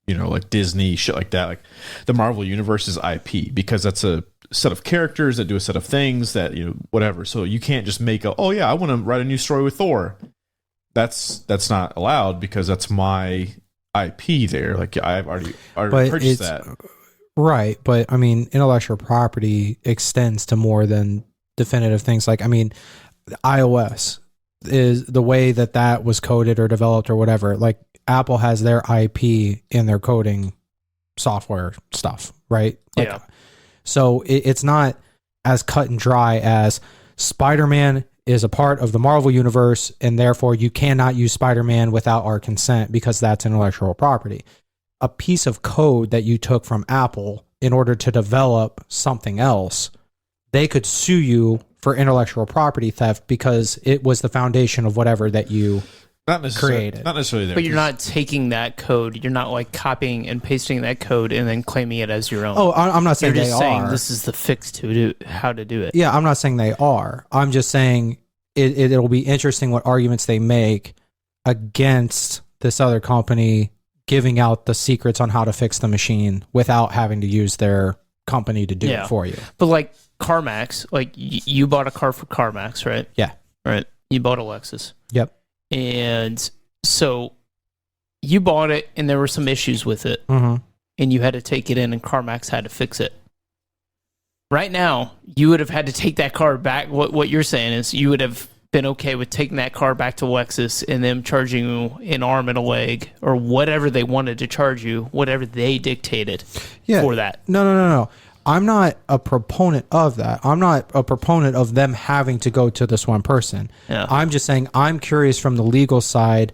like Disney, shit like that. Like, the Marvel universe is IP because that's a set of characters that do a set of things that, whatever. So you can't just make I want to write a new story with Thor. That's not allowed because that's my IP there. Like, I've already purchased that. Right. But I mean, intellectual property extends to more than definitive things. Like, I mean, iOS is the way that was coded or developed or whatever. Like, Apple has their IP in their coding software stuff, right? Like, Yeah. So it's not as cut and dry as Spider-Man is a part of the Marvel universe, and therefore you cannot use Spider-Man without our consent because that's intellectual property. A piece of code that you took from Apple in order to develop something else, they could sue you for intellectual property theft because it was the foundation of whatever that you created. Not necessarily there. But you're not taking that code. You're not like copying and pasting that code and then claiming it as your own. Oh, I'm not saying You're they just saying are. this is the fix to do how to do it. Yeah, I'm not saying they are. I'm just saying it'll be interesting what arguments they make against this other company giving out the secrets on how to fix the machine without having to use their company to do Yeah. it for you. But like CarMax, like you bought a car for CarMax, right? Yeah. Right. You bought a Lexus. Yep. And so you bought it and there were some issues with it Mm-hmm. and you had to take it in and CarMax had to fix it. Right now, you would have had to take that car back. What you're saying is you would have been okay with taking that car back to Lexus and them charging you an arm and a leg or whatever they wanted to charge you, whatever they dictated for that. No. I'm not a proponent of that. I'm not a proponent of them having to go to this one person. Yeah. I'm just saying I'm curious from the legal side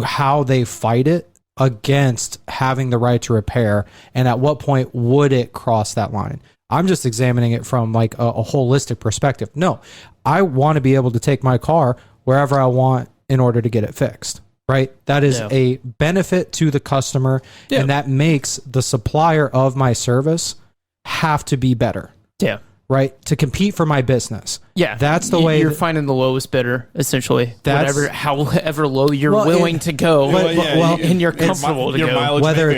how they fight it against having the right to repair and at what point would it cross that line. I'm just examining it from like a holistic perspective. No, I want to be able to take my car wherever I want in order to get it fixed. Right? That is a benefit to the customer, and that makes the supplier of my service have to be better. Yeah. Right? To compete for my business. Yeah. That's the way you're finding the lowest bidder, essentially. However low you're willing to go, and you're comfortable to go. Whether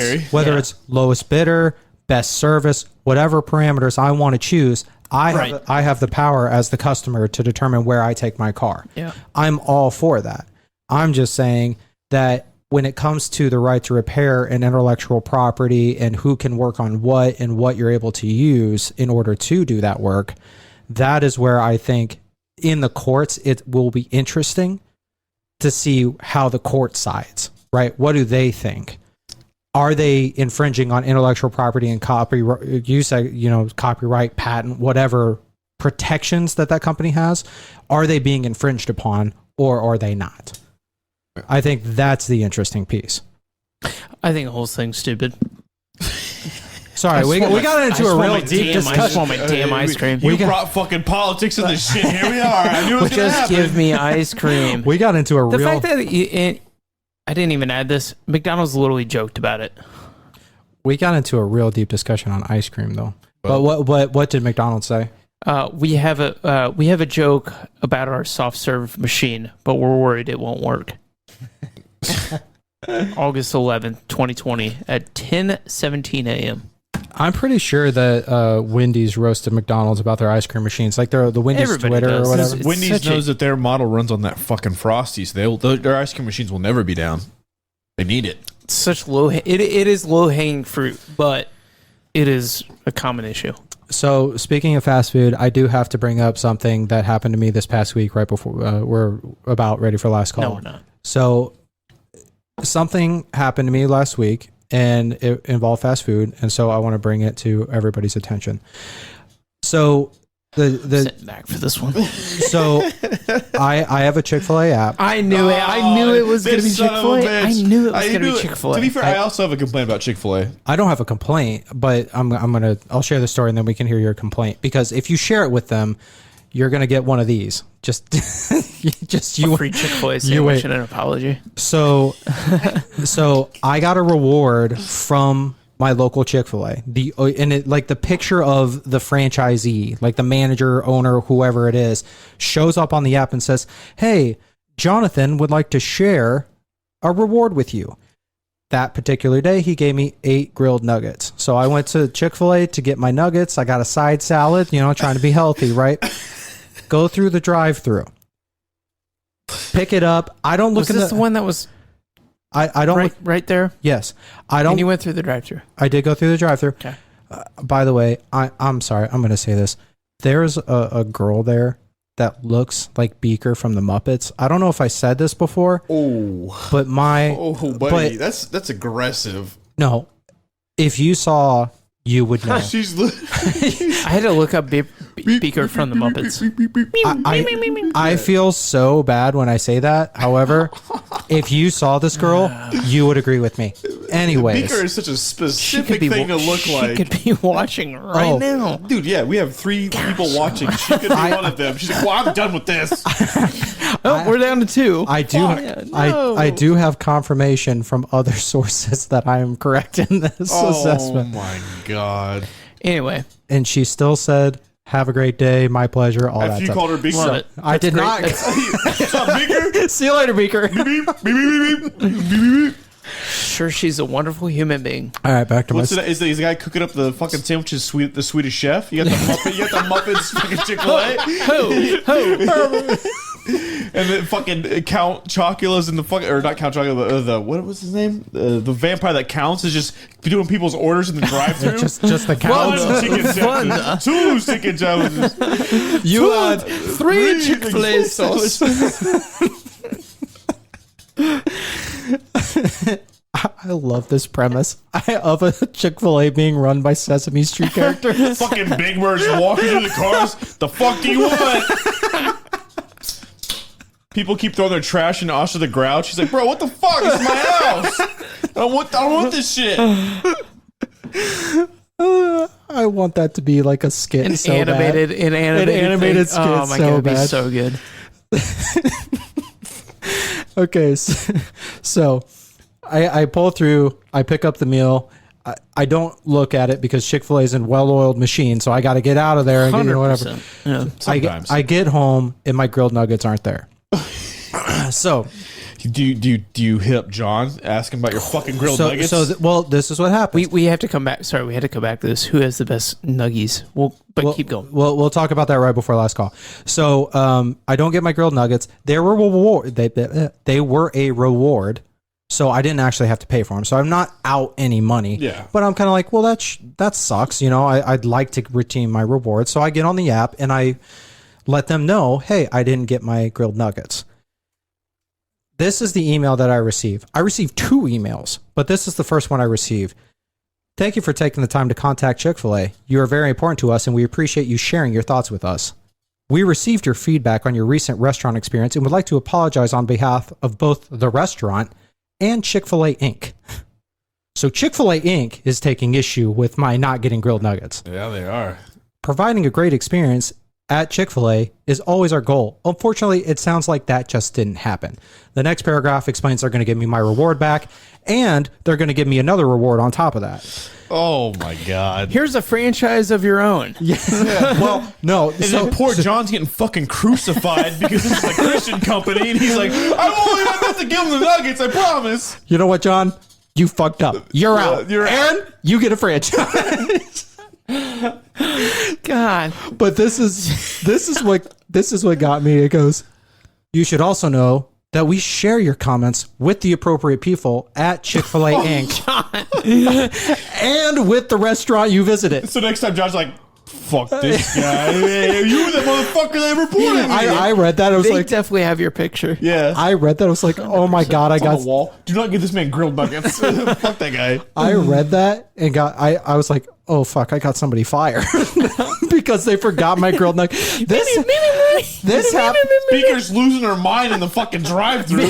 it's lowest bidder, best service, whatever parameters I want to choose, I have the power as the customer to determine where I take my car. Yeah. I'm all for that. I'm just saying that when it comes to the right to repair and intellectual property and who can work on what and what you're able to use in order to do that work, that is where I think in the courts it will be interesting to see how the court sides, right? What do they think? Are they infringing on intellectual property and copyright? You say, copyright, patent, whatever protections that company has. Are they being infringed upon or are they not? I think that's the interesting piece. I think the whole thing's stupid. Sorry, we got into a real deep discussion. I just want my damn ice cream. You brought fucking politics in this shit. Here we are. I knew it was going to happen. Just give me ice cream. We got into the fact that I didn't even add this. McDonald's literally joked about it. We got into a real deep discussion on ice cream, though. But what did McDonald's say? We have a joke about our soft serve machine, but we're worried it won't work. August 11th, 2020 at 10:17 a.m. I'm pretty sure that Wendy's roasted McDonald's about their ice cream machines, like the Wendy's Everybody Twitter does. or whatever. Wendy's knows that their model runs on that fucking Frosty, so their ice cream machines will never be down. They need it. It's such it is low hanging fruit, but it is a common issue. So speaking of fast food, I do have to bring up something that happened to me this past week right before we're about ready for last call. No, we're not. So something happened to me last week and it involved fast food. And so I want to bring it to everybody's attention. So Sitting back for this one. So I have a Chick-fil-A app. I knew it. I knew it was going to be Chick-fil-A. I knew it was going to be Chick-fil-A. To be fair, I also have a complaint about Chick-fil-A. I don't have a complaint, but I'll share the story and then we can hear your complaint, because if you share it with them, you're going to get one of these. Just you free Chick-fil-A sandwich and an apology. So I got a reward from my local Chick-fil-A. The picture of the franchisee, like the manager, owner, whoever it is, shows up on the app and says, "Hey, Jonathan would like to share a reward with you." That particular day, he gave me 8 grilled nuggets. So I went to Chick-fil-A to get my nuggets. I got a side salad, trying to be healthy, right? Go through the drive-thru. Pick it up. I don't look at the one that was I don't right there. Yes, I don't. And you went through the drive-thru. I did go through the drive-thru. Okay. By the way, I'm sorry. I'm going to say this. There's a girl there that looks like Beaker from the Muppets. I don't know if I said this before. Oh, but buddy, that's aggressive. No, if you saw, you would know. I had to look up Beaker from the Muppets. I feel so bad when I say that. However, if you saw this girl, you would agree with me. Anyways, Beaker is such a specific thing to look like. She could be watching right now. Dude, yeah, we have 3 people watching. She could be one of them. She's like, "Well, I'm done with this." We're down to 2. I do have confirmation from other sources that I am correct in this assessment. Oh my god. Anyway. And she still said, "Have a great day, my pleasure," all that stuff. You called her Beaker? Love it. I did not. What's up, Beaker? See you later, Beaker. Beep, beep, beep, beep, beep, beep, beep. Sure, she's a wonderful human being. All right, back to Is the guy cooking up the fucking sandwiches the Swedish chef? You got the Muppets fucking Chick-fil-A? And then fucking Count Chocula's in the fucking, or not Count Chocula, but what was his name? The vampire that counts is just doing people's orders in the drive-thru. just the count. 1 chicken sandwiches, 2 chicken sandwiches. You had 3 Chick-fil-A sauce. I love this premise of a Chick-fil-A being run by Sesame Street characters. Fucking Big Bird's walking through the cars. The fuck do you want? People keep throwing their trash into Asha the Grouch. She's like, "Bro, what the fuck? This is my house. I don't want this shit." I want that to be like a skit. An so animated bad. An animated skit. Oh my so god, it'd be bad. so good. Okay, so I pull through. I pick up the meal. I don't look at it because Chick-fil-A is a well-oiled machine, so I got to get out of there and get, whatever. Yeah. Sometimes. I get home and my grilled nuggets aren't there. So Do you hit up John, ask him about your fucking grilled nuggets? Well, this is what happened. We have to come back. Sorry, we had to come back to this. Who has the best nuggies? Keep going. We'll talk about that right before last call. So I don't get my grilled nuggets. They were reward. They were a reward. So I didn't actually have to pay for them. So I'm not out any money. Yeah. But I'm kind of like, well, that sucks. You know, I'd like to redeem my reward. So I get on the app and I let them know, hey, I didn't get my grilled nuggets. This is the email that I received. I received 2 emails, but this is the first one I received. Thank you for taking the time to contact Chick-fil-A. You are very important to us and we appreciate you sharing your thoughts with us. We received your feedback on your recent restaurant experience and would like to apologize on behalf of both the restaurant and Chick-fil-A Inc. So Chick-fil-A Inc. is taking issue with my not getting grilled nuggets. Yeah, they are. Providing a great experience at Chick-fil-A is always our goal. Unfortunately, it sounds like that just didn't happen. The next paragraph explains they're going to give me my reward back, and they're going to give me another reward on top of that. Oh my god. Here's a franchise of your own. Yeah. Well, no. And then poor John's getting fucking crucified because this is a Christian company, and he's like, I only meant to give him the nuggets, I promise. You know what, John? You fucked up. You're out. You're Aaron, you get a franchise. God. But this is what got me. It goes, you should also know that we share your comments with the appropriate people at Chick-fil-A Inc. and with the restaurant you visited. So next time John's like, fuck this guy. You were the motherfucker that reported me. I read that. I was They like, definitely have your picture. Yeah. I read that. I was like, oh my God, I It's on got the wall. Do not give this man grilled nuggets. Fuck that guy. I read that and I was like, oh fuck, I got somebody fired because they forgot my grilled nugget. This happened. Speaker's losing her mind in the fucking drive-thru.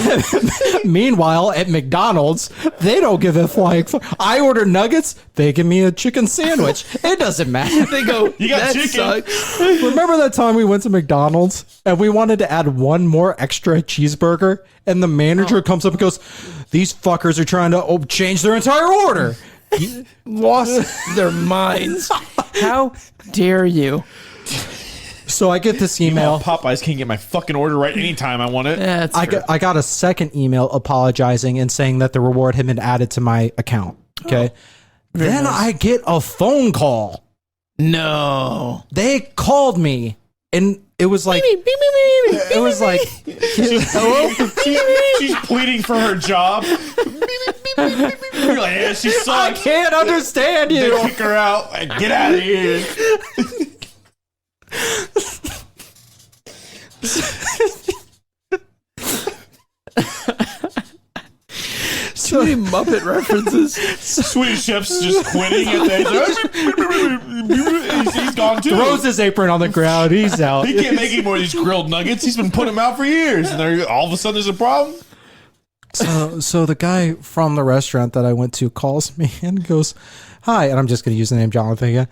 Meanwhile, at McDonald's, they don't give a flying fuck. I order nuggets, they give me a chicken sandwich. It doesn't matter. They go, You got that chicken. sucks. Remember that time we went to McDonald's and we wanted to add one more extra cheeseburger, and the manager comes up and goes, "These fuckers are trying to change their entire order." Lost their minds. How dare you? So I get this email. Popeyes can't get my fucking order right anytime I want it. That's I got a second email apologizing and saying that the reward had been added to my account. Okay. Then nice. I get a phone call. No. They called me and it was like, it was like, She's pleading for her job. You're like, yeah, she I sucks. can't understand They you. kick her out. Like, get out of here. Too many Muppet references. Swedish Chef's just quitting at the he's gone too. Throws his apron on the ground. He's out. He can't make any more of these grilled nuggets. He's been putting them out for years, and there, all of a sudden there's a problem. So the guy from the restaurant that I went to calls me and goes, "Hi," and I'm just going to use the name Jonathan again.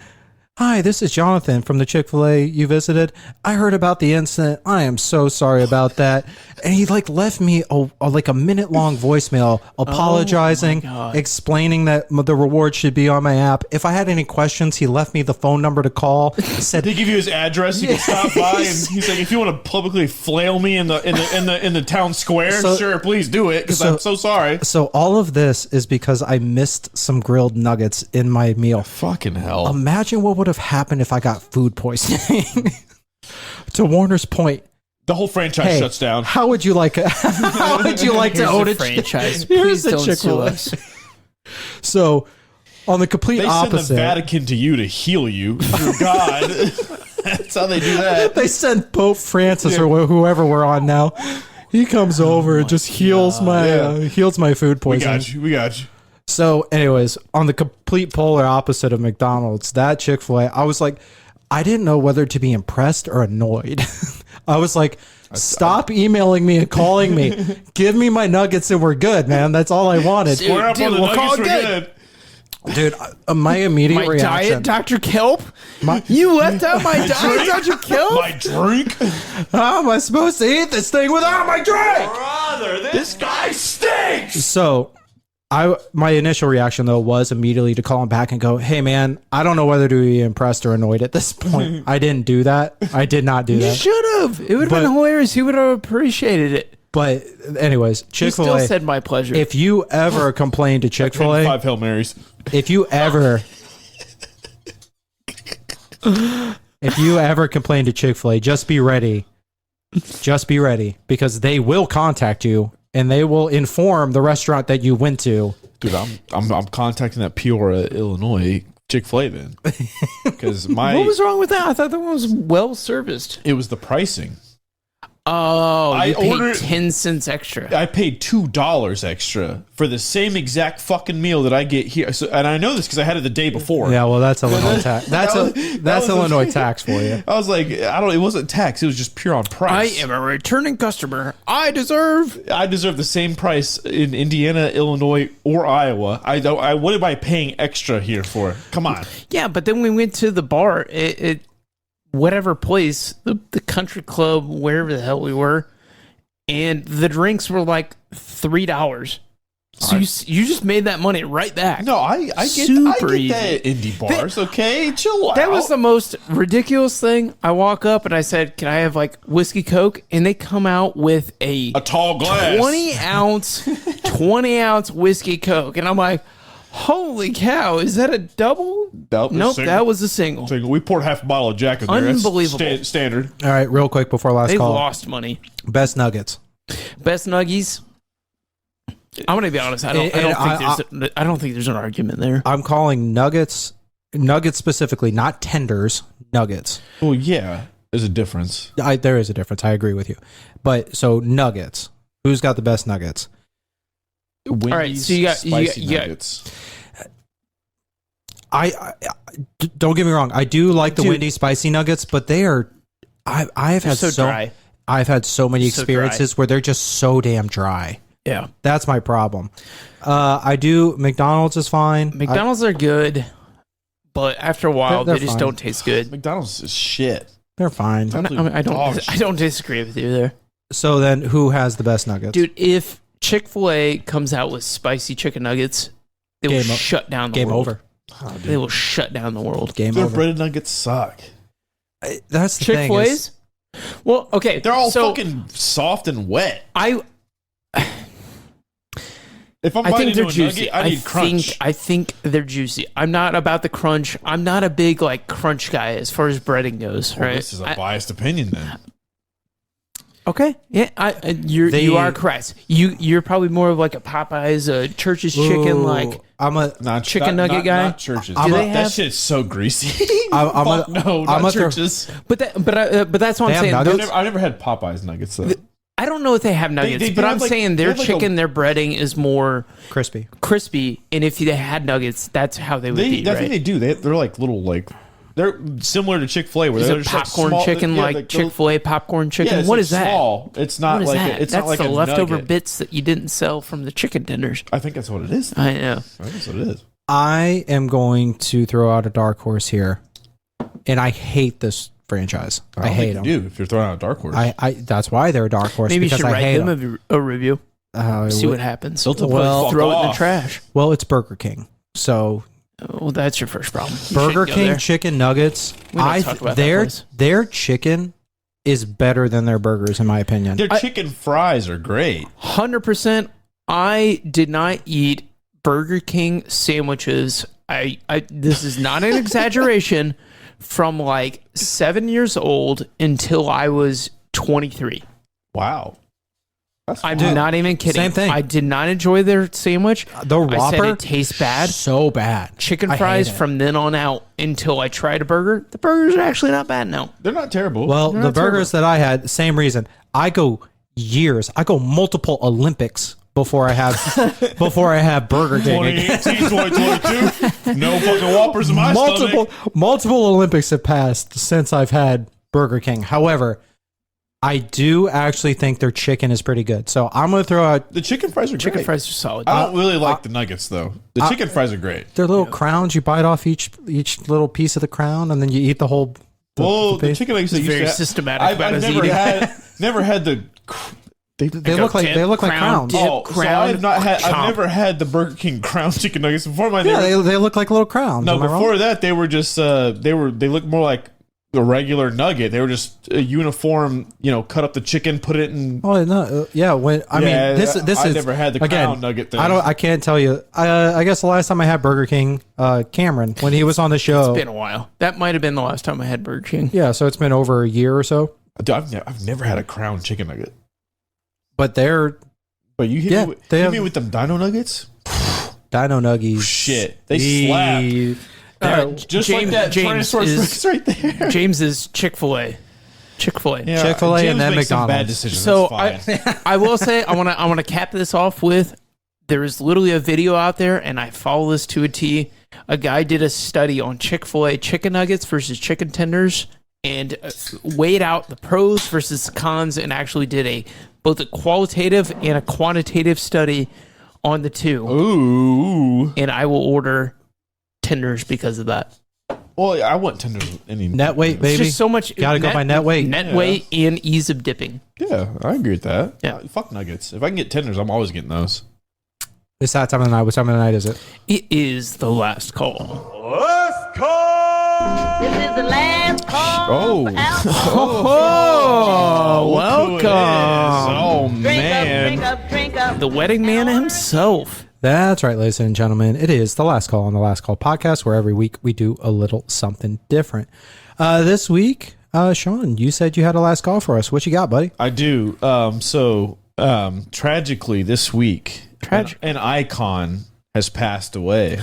"Hi, this is Jonathan from the Chick-fil-A you visited. I heard about the incident. I am so sorry about that." And he like left me a minute long voicemail apologizing, God. explaining that the reward should be on my app. If I had any questions, he left me the phone number to call. Said, They give you his address. You can stop by, and he's like, "If you want to publicly flail me in the town square, So- sure, please do it." Because I'm so sorry. so all of this is because I missed some grilled nuggets in my meal. Fucking hell. Imagine what would have happened if I got food poisoning. To Warner's point, The whole franchise hey, shuts down. how would you like? How would you like to Here's own a a franchise. Here's Please the don't sue Chick-fil-A. us. So, on the complete They send opposite, the Vatican to you to heal you through God. That's how they do that. they send Pope Francis or whoever we're on now. He comes over and just heals my food We poisoning. got you. We got you. So, anyways, on the complete polar opposite of McDonald's, that Chick-fil-A, I was like, I didn't know whether to be impressed or annoyed. I was like, stop emailing me and calling me. Give me my nuggets and we're good, man. That's all I wanted. Dude, We're up on the we'll call nuggets. it We're good. good. Dude, my immediate My reaction. diet, Dr. Kelp? You left out my diet, Dr. Kelp? My drink? How am I supposed to eat this thing without my drink? Brother, this guy stinks! So, my initial reaction though was immediately to call him back and go, "Hey man, I don't know whether to be impressed or annoyed at this point. I didn't do that. I did not do You that." should have. It would have But- been hilarious. He would have appreciated it. But anyways, He Chick-fil-A. still said my pleasure. If you ever complain to Chick-fil-A, 5 Hail Marys. if you ever complain to Chick-fil-A, just be ready. Just be ready, because they will contact you and they will inform the restaurant that you went to. Dude, I'm contacting that Peoria, Illinois Chick-fil-A then. Because what was wrong with that? I thought that one was well serviced. it was the pricing. Oh, I you paid ordered- 10 cents extra. I paid $2 extra for the same exact fucking meal that I get here. So, and I know this because I had it the day before. Yeah, well, that's Illinois tax. That's was- Illinois tax for you. I was like, it wasn't tax. It was just pure on I price. am a returning customer. I deserve. I deserve the same price in Indiana, Illinois, or Iowa. What am I paying extra here for? Come on. Yeah, but then we went to the bar. Whatever place, the country club, wherever the hell we were, and the drinks were like $3. So you just made that money right back. No, I get Super easy. that at indie bars. Okay, chill out. That was the most ridiculous thing. I walk up and I said, "Can I have like whiskey Coke?" And they come out with a tall glass. 20 ounce whiskey Coke, and I'm like, "Holy cow! Is that a double?" Nope, that was a single. We poured half a bottle of Jack in there. That's Unbelievable. standard. All right, real quick before last They call. lost money. Best nuggets. Best nuggies. I'm gonna be honest. I don't think there's an argument there. I'm calling nuggets specifically, not tenders, nuggets. Well, yeah, there's a difference. There is a difference. I agree with you. But so nuggets. Who's got the best nuggets? Wendy's right, so you got- spicy nuggets. Don't get me wrong. I do like the Dude. Wendy's spicy nuggets, but they are. I have had so dry. I've had so many So experiences where they're just so damn dry. Yeah, That's my problem. I do. McDonald's is fine. McDonald's are good, but after a while, They're they just fine. don't taste good. McDonald's is shit. They're fine. I don't disagree with you there, So then, who has the best nuggets? dude. If Chick-fil-A comes out with spicy chicken nuggets, they will Game o- shut down the Game world. over. They will shut down the world. Game Their over. breaded nuggets suck. That's the thing. Chick-fil-A's. Well, okay, They're all so fucking soft and wet. If I'm I biting think they're into a juicy. nugget, I need crunch. I think they're juicy. I'm not about the crunch. I'm not a big like crunch guy as far as breading goes. Well, Right? this is a biased opinion then. Okay. Yeah. You are correct. You're probably more of like a Popeyes, Church's Chicken, like I'm a. Not Chicken nugget guy? Not churches. Do they that have- shit's so greasy. I'm Fuck no, I'm not a throw- churches. but that's what They I'm have saying. nuggets? I never had Popeyes nuggets though. I don't know if they have nuggets, they do but I'm have, like- saying they their have, like, a- chicken, their breading is more crispy. crispy, and if they had nuggets, that's how they would I be. think Right? they do. They're like little they're similar to Chick-fil-A where Is they're it just like popcorn small- chicken yeah, like those- Chick-fil-A popcorn chicken? Yeah, it's What like is that? Small. It's not What is like that? it's That's not like the a leftover nugget. bits that you didn't sell from the chicken tenders. I think that's what it is. I know. I think that's what it is. I am going to throw out a dark horse here, and I hate this franchise. I don't hate think them. you do if you're throwing out a dark horse. I that's why they're a dark horse. Maybe you because should I write hate them a review. See what happens. They'll Well, Throw it in the off. trash. Well, it's Burger King, so Well, that's your first problem. You Burger shouldn't go King there. chicken nuggets. We don't talk about that place. Their chicken is better than their burgers, in my opinion. Their chicken fries are great. 100%. I did not eat Burger King sandwiches. This is not an exaggeration. From like 7 years old until I was 23. Wow. That's I'm wild. not even kidding. Same thing. I did not enjoy their sandwich. The I said Whopper it tastes bad. so bad. Chicken I fries hate it. from then on out until I tried a burger. The burgers are actually not bad now. They're not terrible. Well, They're the not burgers that I had, same reason. I go years. I go multiple Olympics before I have Burger King. 2018, 2022. No fucking Whoppers in my stomach. multiple Olympics have passed since I've had Burger King. However, I do actually think their chicken is pretty good. So I'm going to throw out The chicken fries are Chicken great. fries are solid. I don't really like the nuggets though. The chicken fries are great. their little crowns. You bite off each little piece of the crown, and then you eat the whole. Well, the base. chicken nuggets. He's they used very to have- systematic about I've his never eating. never had the. They look like crowns. dip. Oh, so crown, I've not had. chomp. I've never had the Burger King crown chicken nuggets before. Yeah, they look like little crowns. No, Am I wrong? before that they were just they looked more like the regular nugget. They were just a uniform, cut up the chicken, put it in. Oh no, yeah. When I mean, this I is never had the again, crown nugget thing. I can't tell you. I guess the last time I had Burger King, Cameron, when he was on the show. It's been a while. That might have been the last time I had Burger King. Yeah, so it's been over a year or so. Dude, I've never had a crown chicken nugget. But they're But you hit Yeah, me, they hit have- me with them Dino Nuggets. Dino Nuggies. Shit, they slap. Just like that Tyrannosaurus Rex right there. James is Chick-fil-A. Chick-fil-A. Yeah, Chick-fil-A James and then makes some bad McDonald's. decisions. So That's fine. I will say I want to cap this off with there is literally a video out there, and I follow this to a T. A guy did a study on Chick-fil-A chicken nuggets versus chicken tenders, and weighed out the pros versus cons, and actually did both a qualitative and a quantitative study on the two. Ooh. And I will order tenders because of that. Well, I want tenders. Net weight, It's baby. just so much. Gotta go by net weight. Net Yeah. weight and ease of dipping. Yeah, I agree with that. Yeah. Fuck nuggets. If I can get tenders, I'm always getting those. It's that time of the night. What time of the night is it? It is the last call. Let's call. This is the last call. Oh. for alcohol. Oh, Look who it welcome. is. Oh, Drink man. up, drink up. The wedding man himself. That's right, ladies and gentlemen. It is the Last Call on the Last Call podcast, where every week we do a little something different. This week, Sean, you said you had a last call for us. What you got, buddy? I do. Tragically, this week, an icon has passed away.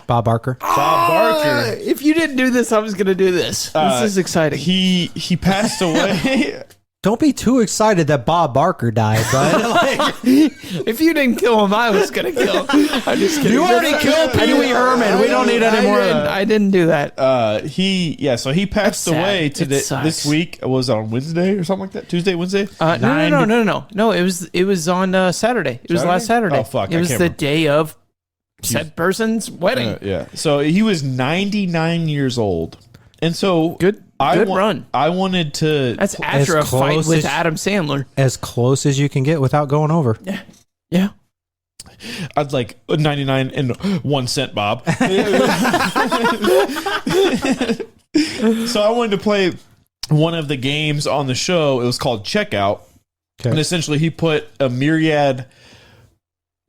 Bob Barker. Bob Barker. If you didn't do this, I was going to do this. This is exciting. He passed away. Don't be too excited that Bob Barker died, bud. If you didn't kill him, I was going to kill him. I'm just kidding. You already killed Pee Wee Herman. We don't need any more of that. I didn't do that. So he passed That's sad. away It today. sucks. This week was it on Wednesday or something like that? Tuesday, Wednesday. No. It was on Saturday. It was last Saturday. Oh, fuck, It I was can't the remember. day of said person's wedding. Yeah. So he was 99 years old, and so Good run. I wanted to. That's after a As fight close with as- Adam Sandler. As close as you can get without going over. Yeah. I'd like 99 and 1 cent, Bob. So I wanted to play one of the games on the show. It was called Checkout. Okay. And essentially he put a myriad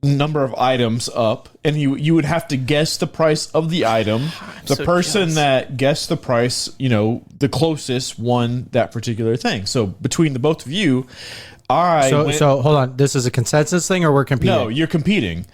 number of items up, and you would have to guess the price of the item. The so person jealous. that guessed the price, the closest won that particular thing. So between the both of you, So hold on. This is a consensus thing, or we're competing? no, you're competing.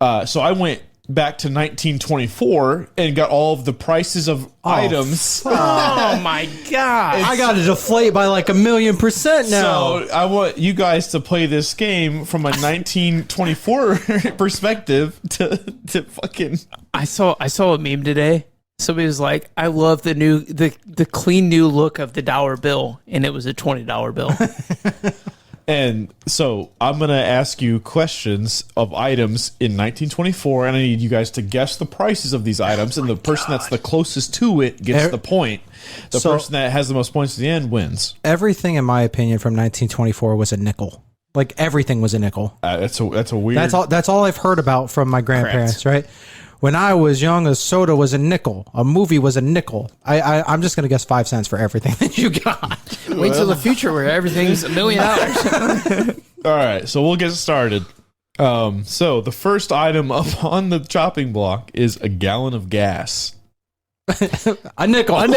So I went back to 1924 and got all of the prices of items. Oh my god. I got to deflate by like 1,000,000% now. So I want you guys to play this game from a 1924 perspective to fucking. I saw a meme today. Somebody was like, "I love the clean new look of the dollar bill," and it was a $20 bill. And so I'm going to ask you questions of items in 1924, and I need you guys to guess the prices of these items, and the person that's the closest to it gets the point. The So- person that has the most points at the end wins. Everything, in my opinion, from 1924 was a nickel. Like everything was a nickel. That's a weird. That's all I've heard about from my grandparents, right? When I was young, a soda was a nickel. A movie was a nickel. I'm just going to guess 5 cents for everything that you got. Wait till the future where everything's $1 million. All right, so we'll get started. So the first item up on the chopping block is a gallon of gas. A nickel. a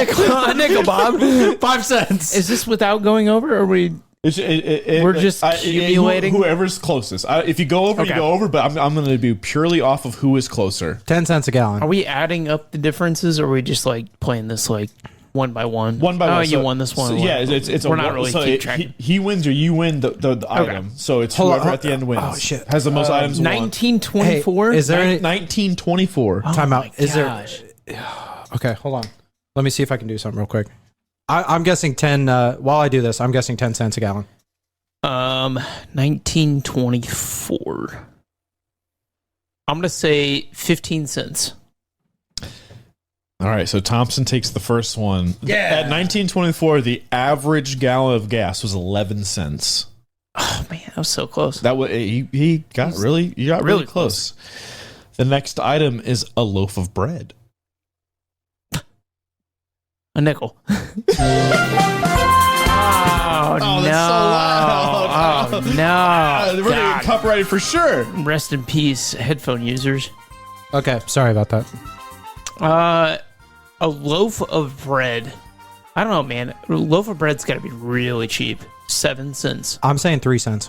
nickel, Bob. 5 cents. Is this without going over, or are we? We're just accumulating? Whoever's closest. If you go over, you Okay. go over. But I'm going to be purely off of who is closer. 10 cents a gallon. Are we adding up the differences, or are we just like playing this like one by one? One by Oh, one. you So- won this one. So, yeah, it's We're a not one- really so keep it- track. he wins or you win the item. So it's Hold on, whoever at the end wins. oh, shit. Has the most items. won. 1924. Hey, is there any 1924. time out? Is there? Gosh. Okay, hold on. Let me see if I can do something real quick. I'm guessing 10. While I do this, I'm guessing 10 cents a gallon. 1924. I'm gonna say 15 cents. All right, so Thompson takes the first one. Yeah. At 1924, the average gallon of gas was 11 cents. Oh man, that was so close. That was he got really close. The next item is a loaf of bread. A nickel. Oh, that's so loud. Oh no! We're gonna get copyrighted for sure. Rest in peace, headphone users. Okay, sorry about that. A loaf of bread. I don't know, man. A loaf of bread's got to be really cheap. 7 cents. I'm saying 3 cents.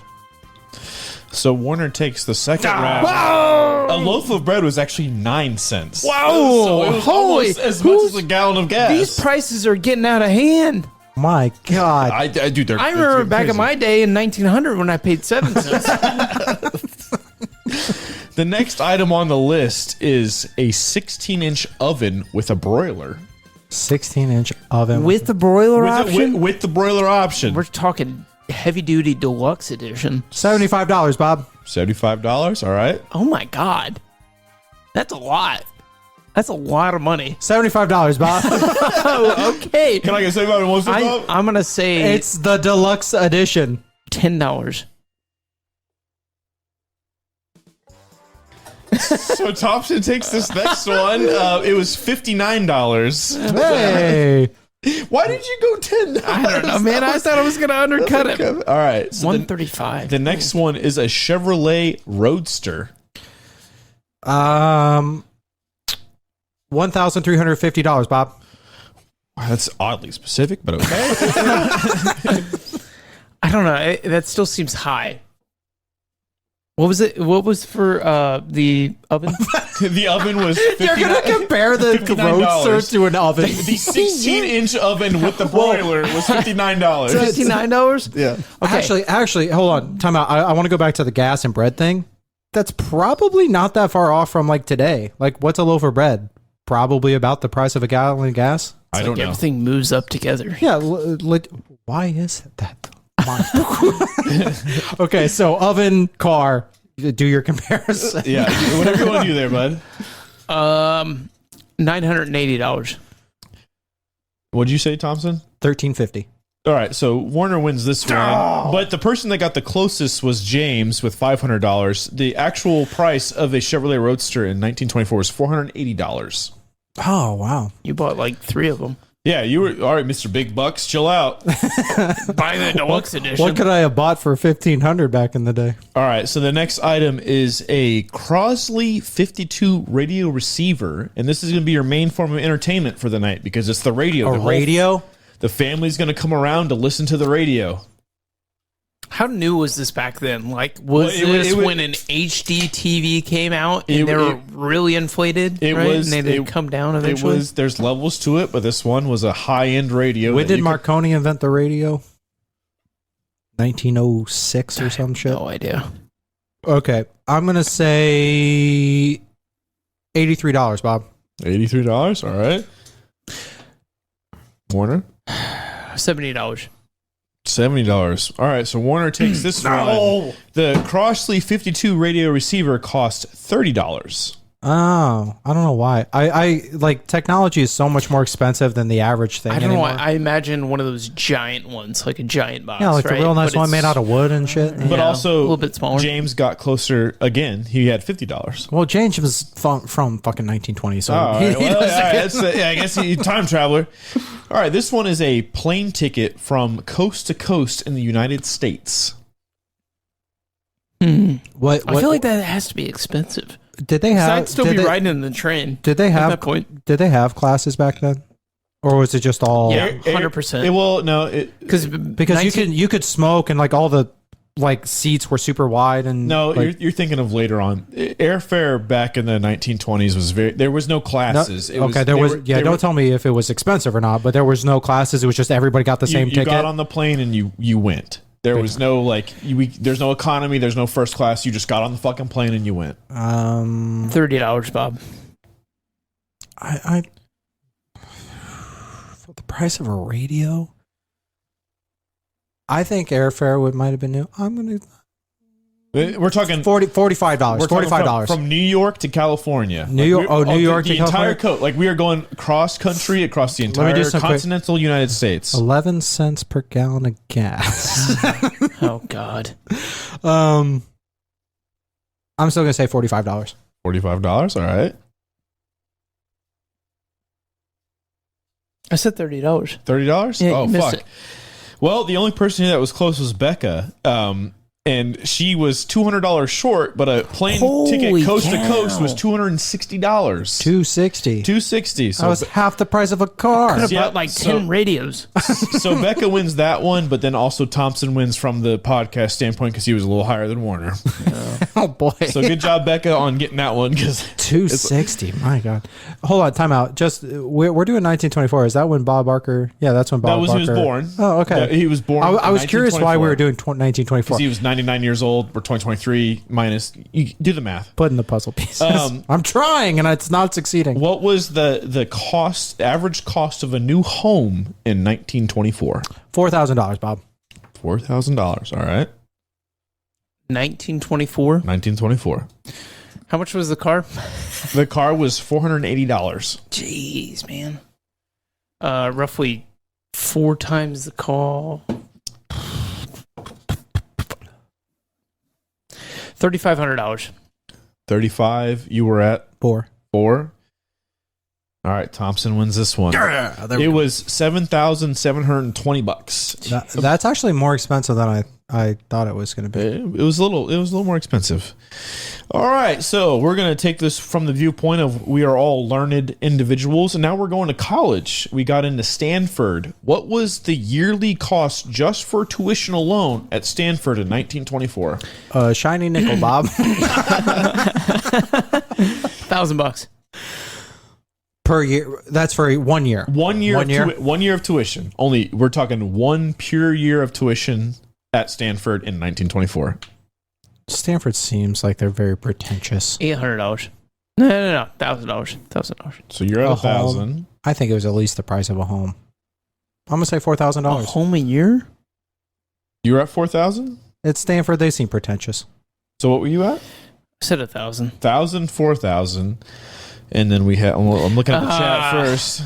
So Warner takes the second round. Wow! A loaf of bread was actually 9 cents. Wow! So it was almost as much as a gallon of gas. These prices are getting out of hand. My God. I do. I remember back in my day in 1900 when I paid 7 cents. The next item on the list is a 16-inch oven with a broiler. 16-inch oven. With the broiler option? With the broiler option. We're talking heavy-duty deluxe edition. $75, Bob. $75. All right. Oh, my God. That's a lot. That's a lot of money. $75, Bob. Oh, okay. Can I get $75 Bob? I'm going to say It's the deluxe edition. $10. So Thompson takes this next one. It was $59. Hey. Why did you go $10? I don't know, man. I thought I was going to undercut it. All right. So $135. the next one is a Chevrolet Roadster. $1,350, Bob. That's oddly specific, but okay. I don't know. That still seems high. What was it? What was for the oven? The oven was $59. You're going to compare the $59. Roadster to an oven. The 16-inch oven with the broiler was $59. $59? Yeah. Okay. Actually, hold on. Time out. I want to go back to the gas and bread thing. That's probably not that far off from like today. Like, what's a loaf of bread? Probably about the price of a gallon of gas. I don't know. Everything moves up together. Yeah. Why is that? Okay, so oven, car. Do your comparison. Yeah, whatever you want to do there, bud. $980. What'd you say, Thompson? $1,350. All right, so Warner wins this one, but the person that got the closest was James with $500. The actual price of a Chevrolet Roadster in 1924 was $480. Oh wow! You bought like 3 of them. Yeah, you were all right, Mr. Big Bucks. Chill out. Buy the deluxe edition. What could I have bought for $1,500 back in the day? All right, so the next item is a Crosley 52 radio receiver, and this is going to be your main form of entertainment for the night because it's the radio. Radio? The family's going to come around to listen to the radio. How new was this back then? Like, was this when an HD TV came out and they were really inflated? It right? was. And they'd come down eventually. It was. There's levels to it, but this one was a high-end radio. When did Marconi invent the radio? 1906 or some shit. No idea. Okay, I'm gonna say $83, Bob. $83. All right. Warner. $70. $70. All right, so Warner takes this one. The Crosley 52 radio receiver cost $30. Oh, I don't know why. I like technology is so much more expensive than the average thing. I don't know anymore. why. I imagine one of those giant ones, like a giant box. Yeah, like right? a real nice But one made out of wood and shit. But Yeah, also, a little bit smaller. James got closer again. He had $50. Well, James was from fucking 1920, so All he right. Well, doesn't get- I guess he's a time traveler. All right, this one is a plane ticket from coast to coast in the United States. What I feel like that has to be expensive. did they 'Cause have? I'd still did be they, riding in the train. Did they at have? that point? Did they have classes back then, or was it just all? Yeah, 100%. Well, no. Because Because you could smoke and like all the like seats were super wide and No, like, you're thinking of later on. Airfare back in the 1920s was there was no classes. Don't tell me if it was expensive or not, but there was no classes. It was just everybody got the same you ticket. got on the plane and you went. There was no there's no economy, there's no first class. You just got on the fucking plane and you went. $30, Bob. I The price of a radio? I think airfare might have been new. I'm going to... We're talking $45. We're talking $45. from New York to California. New York- New York the to entire California? coast. Like we are going cross country across the Let me do entire some quick- continental United States. 11 cents per gallon of gas. Oh God. I'm still going to say $45. $45. All right. I said $30. $30. Yeah, Oh you missed fuck. it. Well, the only person here that was close was Becca. And she was $200 short, but a plane Holy ticket coast to cow. coast was $260. $260. $260. That was half the price of a car. Could have Yeah, bought like so- 10 radios. So Becca wins that one, but then also Thompson wins from the podcast standpoint because he was a little higher than Warner. Oh, boy. So good job, Becca, on getting that one. Because 260. My God. Hold on. Time out. Just we're doing 1924. Is that when Bob Barker? Yeah, that's when Bob that was Barker. when he was born. Oh, okay. Yeah, he was born. I was curious why we were doing 1924. Because he was 99 years old. We're 2023 minus. You do the math. Putting the puzzle pieces. Um, I'm trying, and it's not succeeding. What was the average cost of a new home in 1924? $4,000, Bob. $4,000. All right. 1924. 1924. How much was the car? The car was $480. Jeez, man. Roughly 4 times the call. $3,500. 35. You were at 4. 4. All right. Thompson wins this one. It was $7,720. That's actually more expensive than I thought it was going to be. It was a little more expensive. All right, so we're going to take this from the viewpoint of we are all learned individuals, and now we're going to college. We got into Stanford. What was the yearly cost just for tuition alone at Stanford in 1924? Shiny nickel, Bob. $1,000. Per year. That's for 1 year. 1 year. 1 year? 1 year of tuition. Only we're talking one pure year of tuition at Stanford in 1924. Stanford seems like they're very pretentious. $800. No. $1,000. $1,000. So you're at A home. 1,000. I think it was at least the price of a home. I'm going to say A $4,000. home a year? You were at 4,000. At Stanford, they seem pretentious. So what were you at? I said 1,000. 1,000, 4,000, and then we had. I'm looking at the chat first.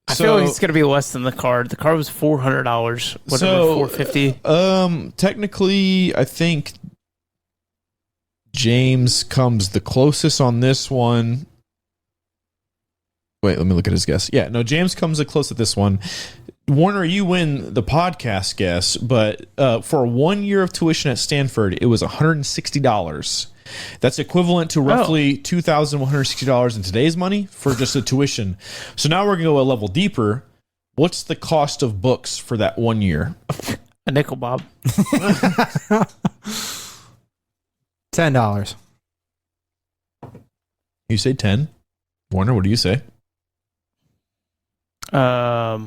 I feel like it's going to be less than the car. The car was $400. Whatever, $450. Technically, I think James comes the closest on this one. Wait, let me look at his guess. Yeah, no, James comes the closest at this one. Warner, you win the podcast guess, but for 1 year of tuition at Stanford, it was $160. That's equivalent to roughly $2,160 in today's money for just the tuition. So now we're going to go a level deeper. What's the cost of books for that 1 year? A nickel, Bob. $10. You say 10. Warner, what do you say? I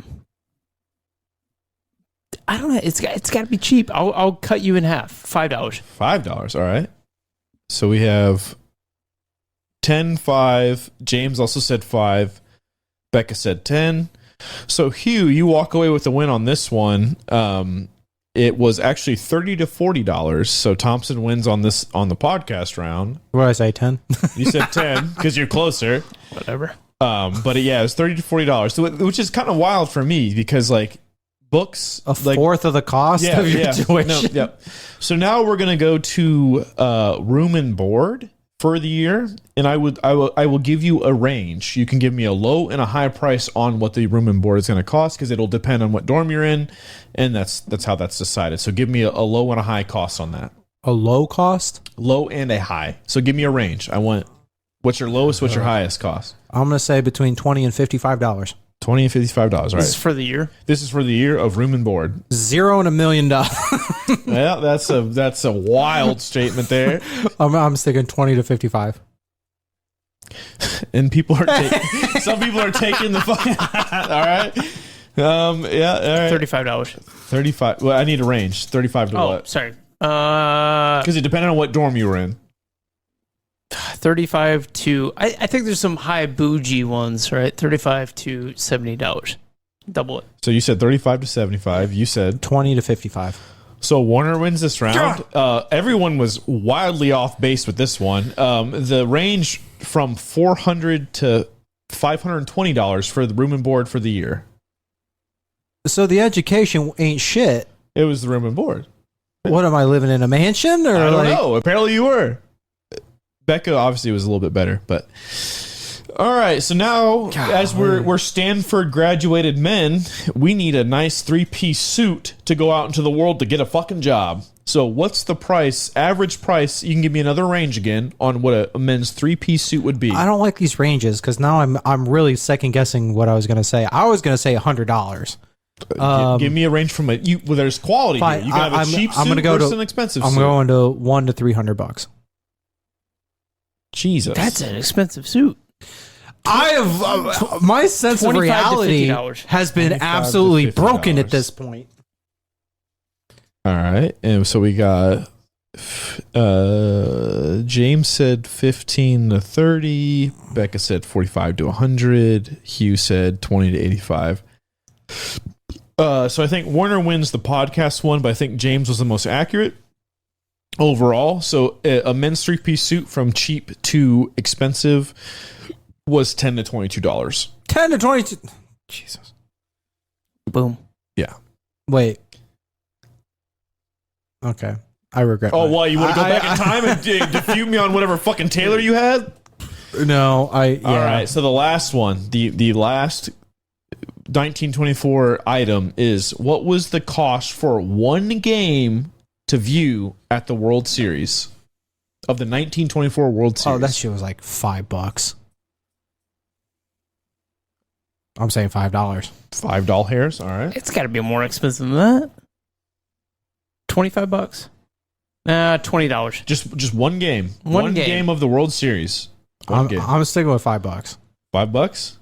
don't know. It's got to be cheap. I'll cut you in half. $5. $5. All right. So we have 10, 5. James also said 5. Becca said 10. So Hugh, you walk away with the win on this one. It was actually $30 to $40. So Thompson wins on the podcast round. What did I say, 10? You said 10 because you're closer. Whatever. But yeah, it's $30 to $40. So which is kind of wild for me because like books, A like, fourth of the cost of your tuition. No, yeah. So now we're gonna go to room and board for the year, and I will give you a range. You can give me a low and a high price on what the room and board is going to cost because it'll depend on what dorm you're in, and that's how that's decided. So give me a low and a high cost on that. A low cost? Low and a high. So give me a range. I want what's your lowest, what's your highest cost? I'm going to say between $20 and $55. $20 and $55. Right. This is for the year. This is for the year of room and board. 0 and $1 million. Well, that's a wild statement there. I'm sticking 20 to 55. And people are some people are taking the fucking all right. Yeah, all right. $35. 35. Well, I need a range. 35 to Oh, what? sorry. Because it depended on what dorm you were in. 35 to I think there's some high bougie ones, right? $35 to $70. Double it. So you said 35 to 75. You said 20 to 55. so. Warner wins this round. Everyone was wildly off base with this one. The range from $400 to $520 for the room and board for the year. So the education ain't shit. It was the room and board. What am I living in a mansion or I don't like? know. Apparently you were. Becca obviously was a little bit better, but all right. So now, as we're Stanford graduated men, we need a nice 3-piece suit to go out into the world to get a fucking job. So what's the price, average price? You can give me another range again on what a men's 3-piece suit would be. I don't like these ranges because now I'm really second guessing what I was going to say. I was going to say $100. Give me a range from it. Well, there's quality Fine. here. You can have a cheap suit versus an expensive I'm suit. going to $100 to $300. Jesus, That's an expensive suit. I have my sense of $25 to reality $50. has been $25 to absolutely $50. broken at this point. All right, and so we got James said 15 to 30. Becca said 45 to 100. Hugh said 20 to 85. So I think Warner wins the podcast one, but I think James was the most accurate overall. So a men's 3-piece suit from cheap to expensive was $10 to $22. 10 to 22. Jesus. Boom. Yeah. Wait. Okay. I regret. Oh, mine. well, you want to go back in time and defute me on whatever fucking tailor you had? No, yeah. All right. So the last one, the last 1924 item is, what was the cost for one game to view at the World Series of the 1924 World Series? Oh, that shit was like $5. I'm saying $5. $5 hairs. All right. It's got to be more expensive than that. $25. $20. Just one game. One game. game of the World Series. One game. I'm sticking with $5. $5.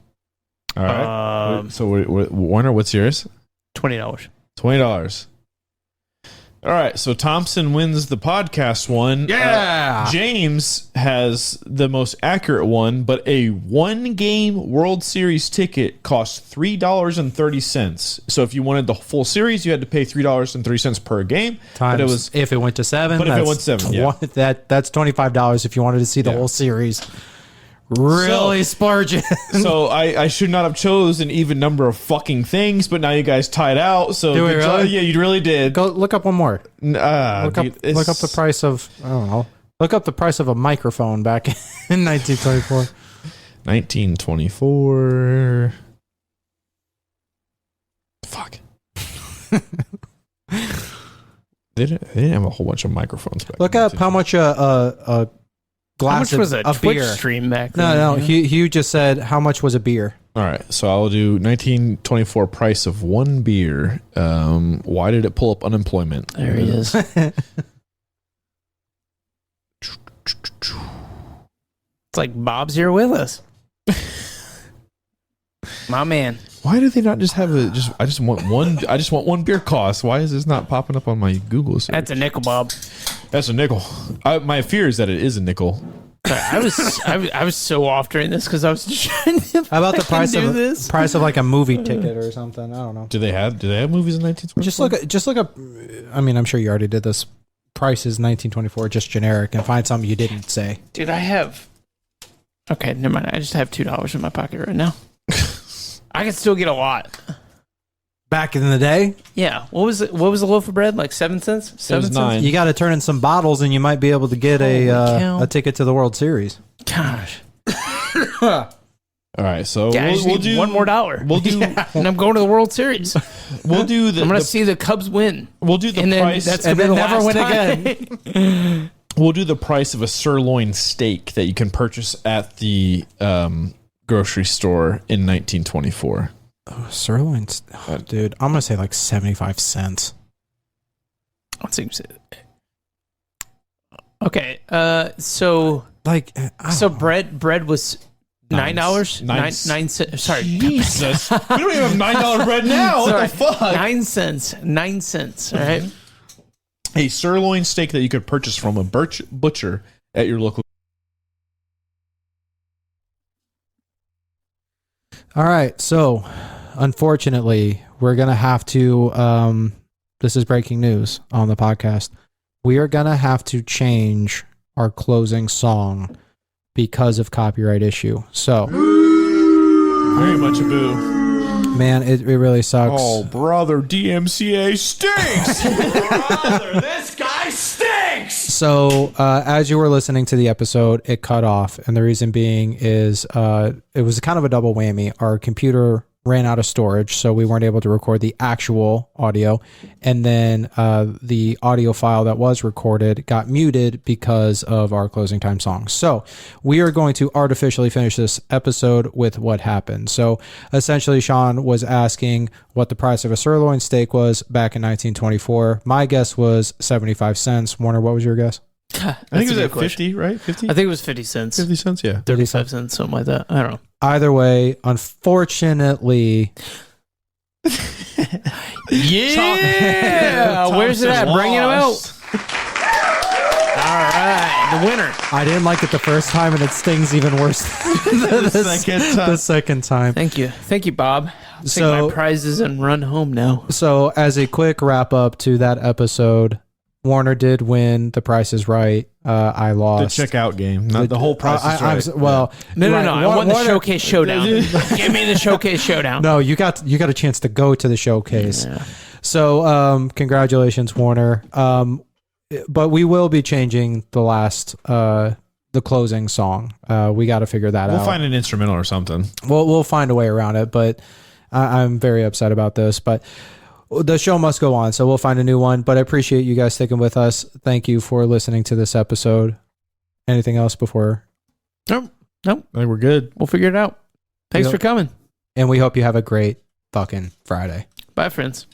All right. So Warner, what's yours? $20. $20. All right. So Thompson wins the podcast one. Yeah. James has the most accurate one, but a one-game World Series ticket costs $3.30. So if you wanted the full series, you had to pay $3.30 per game. Times if it went to 7. But if it went 7, yeah. That's $25 if you wanted to see the whole series. Really splurging. So I should not have chose an even number of fucking things, but now you guys tied out. So Did we good job. really? Yeah, you really did. Go look up one more. Look up the price of, I don't know. Look up the price of a microphone back in 1924. 1924. Fuck. They didn't have a whole bunch of microphones back. Look in up how much a glass How much was a of Twitch beer. stream back then? No, Hugh just said how much was a beer. All right, so I'll do 1924 price of one beer. Why did it pull up unemployment? There he is. It's like Bob's here with us. My man. Why do they not just have a I just want one beer cost. Why is this not popping up on my Google search? That's a nickel, Bob. That's a nickel. My fear is that it is a nickel. I was so off during this because I was trying to How about the price do of this. price of like a movie ticket or something? I don't know. Do they have movies in 1924? Just look up. I mean, I'm sure you already did this. Prices 1924, just generic, and find something you didn't say. Dude, I have. Okay, never mind. I just have $2 in my pocket right now. I can still get a lot. Back in the day, Yeah. What was it? What was the loaf of bread? Like 7 cents? 7 cents? 9. you got to turn in some bottles, and you might be able to get Holy cow. a ticket to the World Series. Gosh. All right, so Yeah, I just we'll need do one more dollar. We'll do And I'm going to the World Series. we'll do the I'm going to see the Cubs win. we'll do the And then price that's and gonna then be the never last win time. again. We'll do the price of a sirloin steak that you can purchase at the grocery store in 1924. Sirloins, dude. I'm gonna say like 75 cents. What seems okay. So Like, bread was $9. Nine- 9 cents. Sorry, Jesus, we don't even have $9 bread now. What the fuck? 9 cents. 9 cents. All right. A sirloin steak that you could purchase from a butcher at your local. all right. So, unfortunately, we're going to have to, this is breaking news on the podcast. We are going to have to change our closing song because of copyright issue. So, Very much a boo. man, it really sucks. Oh, brother, DMCA stinks. Brother, this guy stinks! So, as you were listening to the episode, it cut off. And the reason being is it was kind of a double whammy. Our computer ran out of storage, so we weren't able to record the actual audio. And then the audio file that was recorded got muted because of our closing time song. So we are going to artificially finish this episode with what happened. So essentially, Sean was asking what the price of a sirloin steak was back in 1924. My guess was 75 cents. Warner, what was your guess? I think it was at 50, right? 50? I think it was 50 cents. 50 cents, yeah. 35 cents, something like that. I don't know. Either way, unfortunately... Yeah! Where's it at? Bring it out. All right. The winner. I didn't like it the first time, and it stings even worse the second time. Thank you. Thank you, Bob. I'll take So- my prizes and run home now. So, as a quick wrap up to that episode, Warner did win The Price is Right. I The lost. checkout game, not the whole price is right. Well, No. right, I won the showcase showdown. Give me the showcase showdown. No, you got a chance to go to the showcase. Yeah. So, congratulations, Warner. But we will be changing the closing song. We got to figure that out. We'll find an instrumental or something. We'll find a way around it, but I'm very upset about this. But the show must go on, so we'll find a new one. But I appreciate you guys sticking with us. Thank you for listening to this episode. Anything else before? Nope. I think we're good. We'll figure it out. Thanks Yep. for coming. And we hope you have a great fucking Friday. Bye, friends.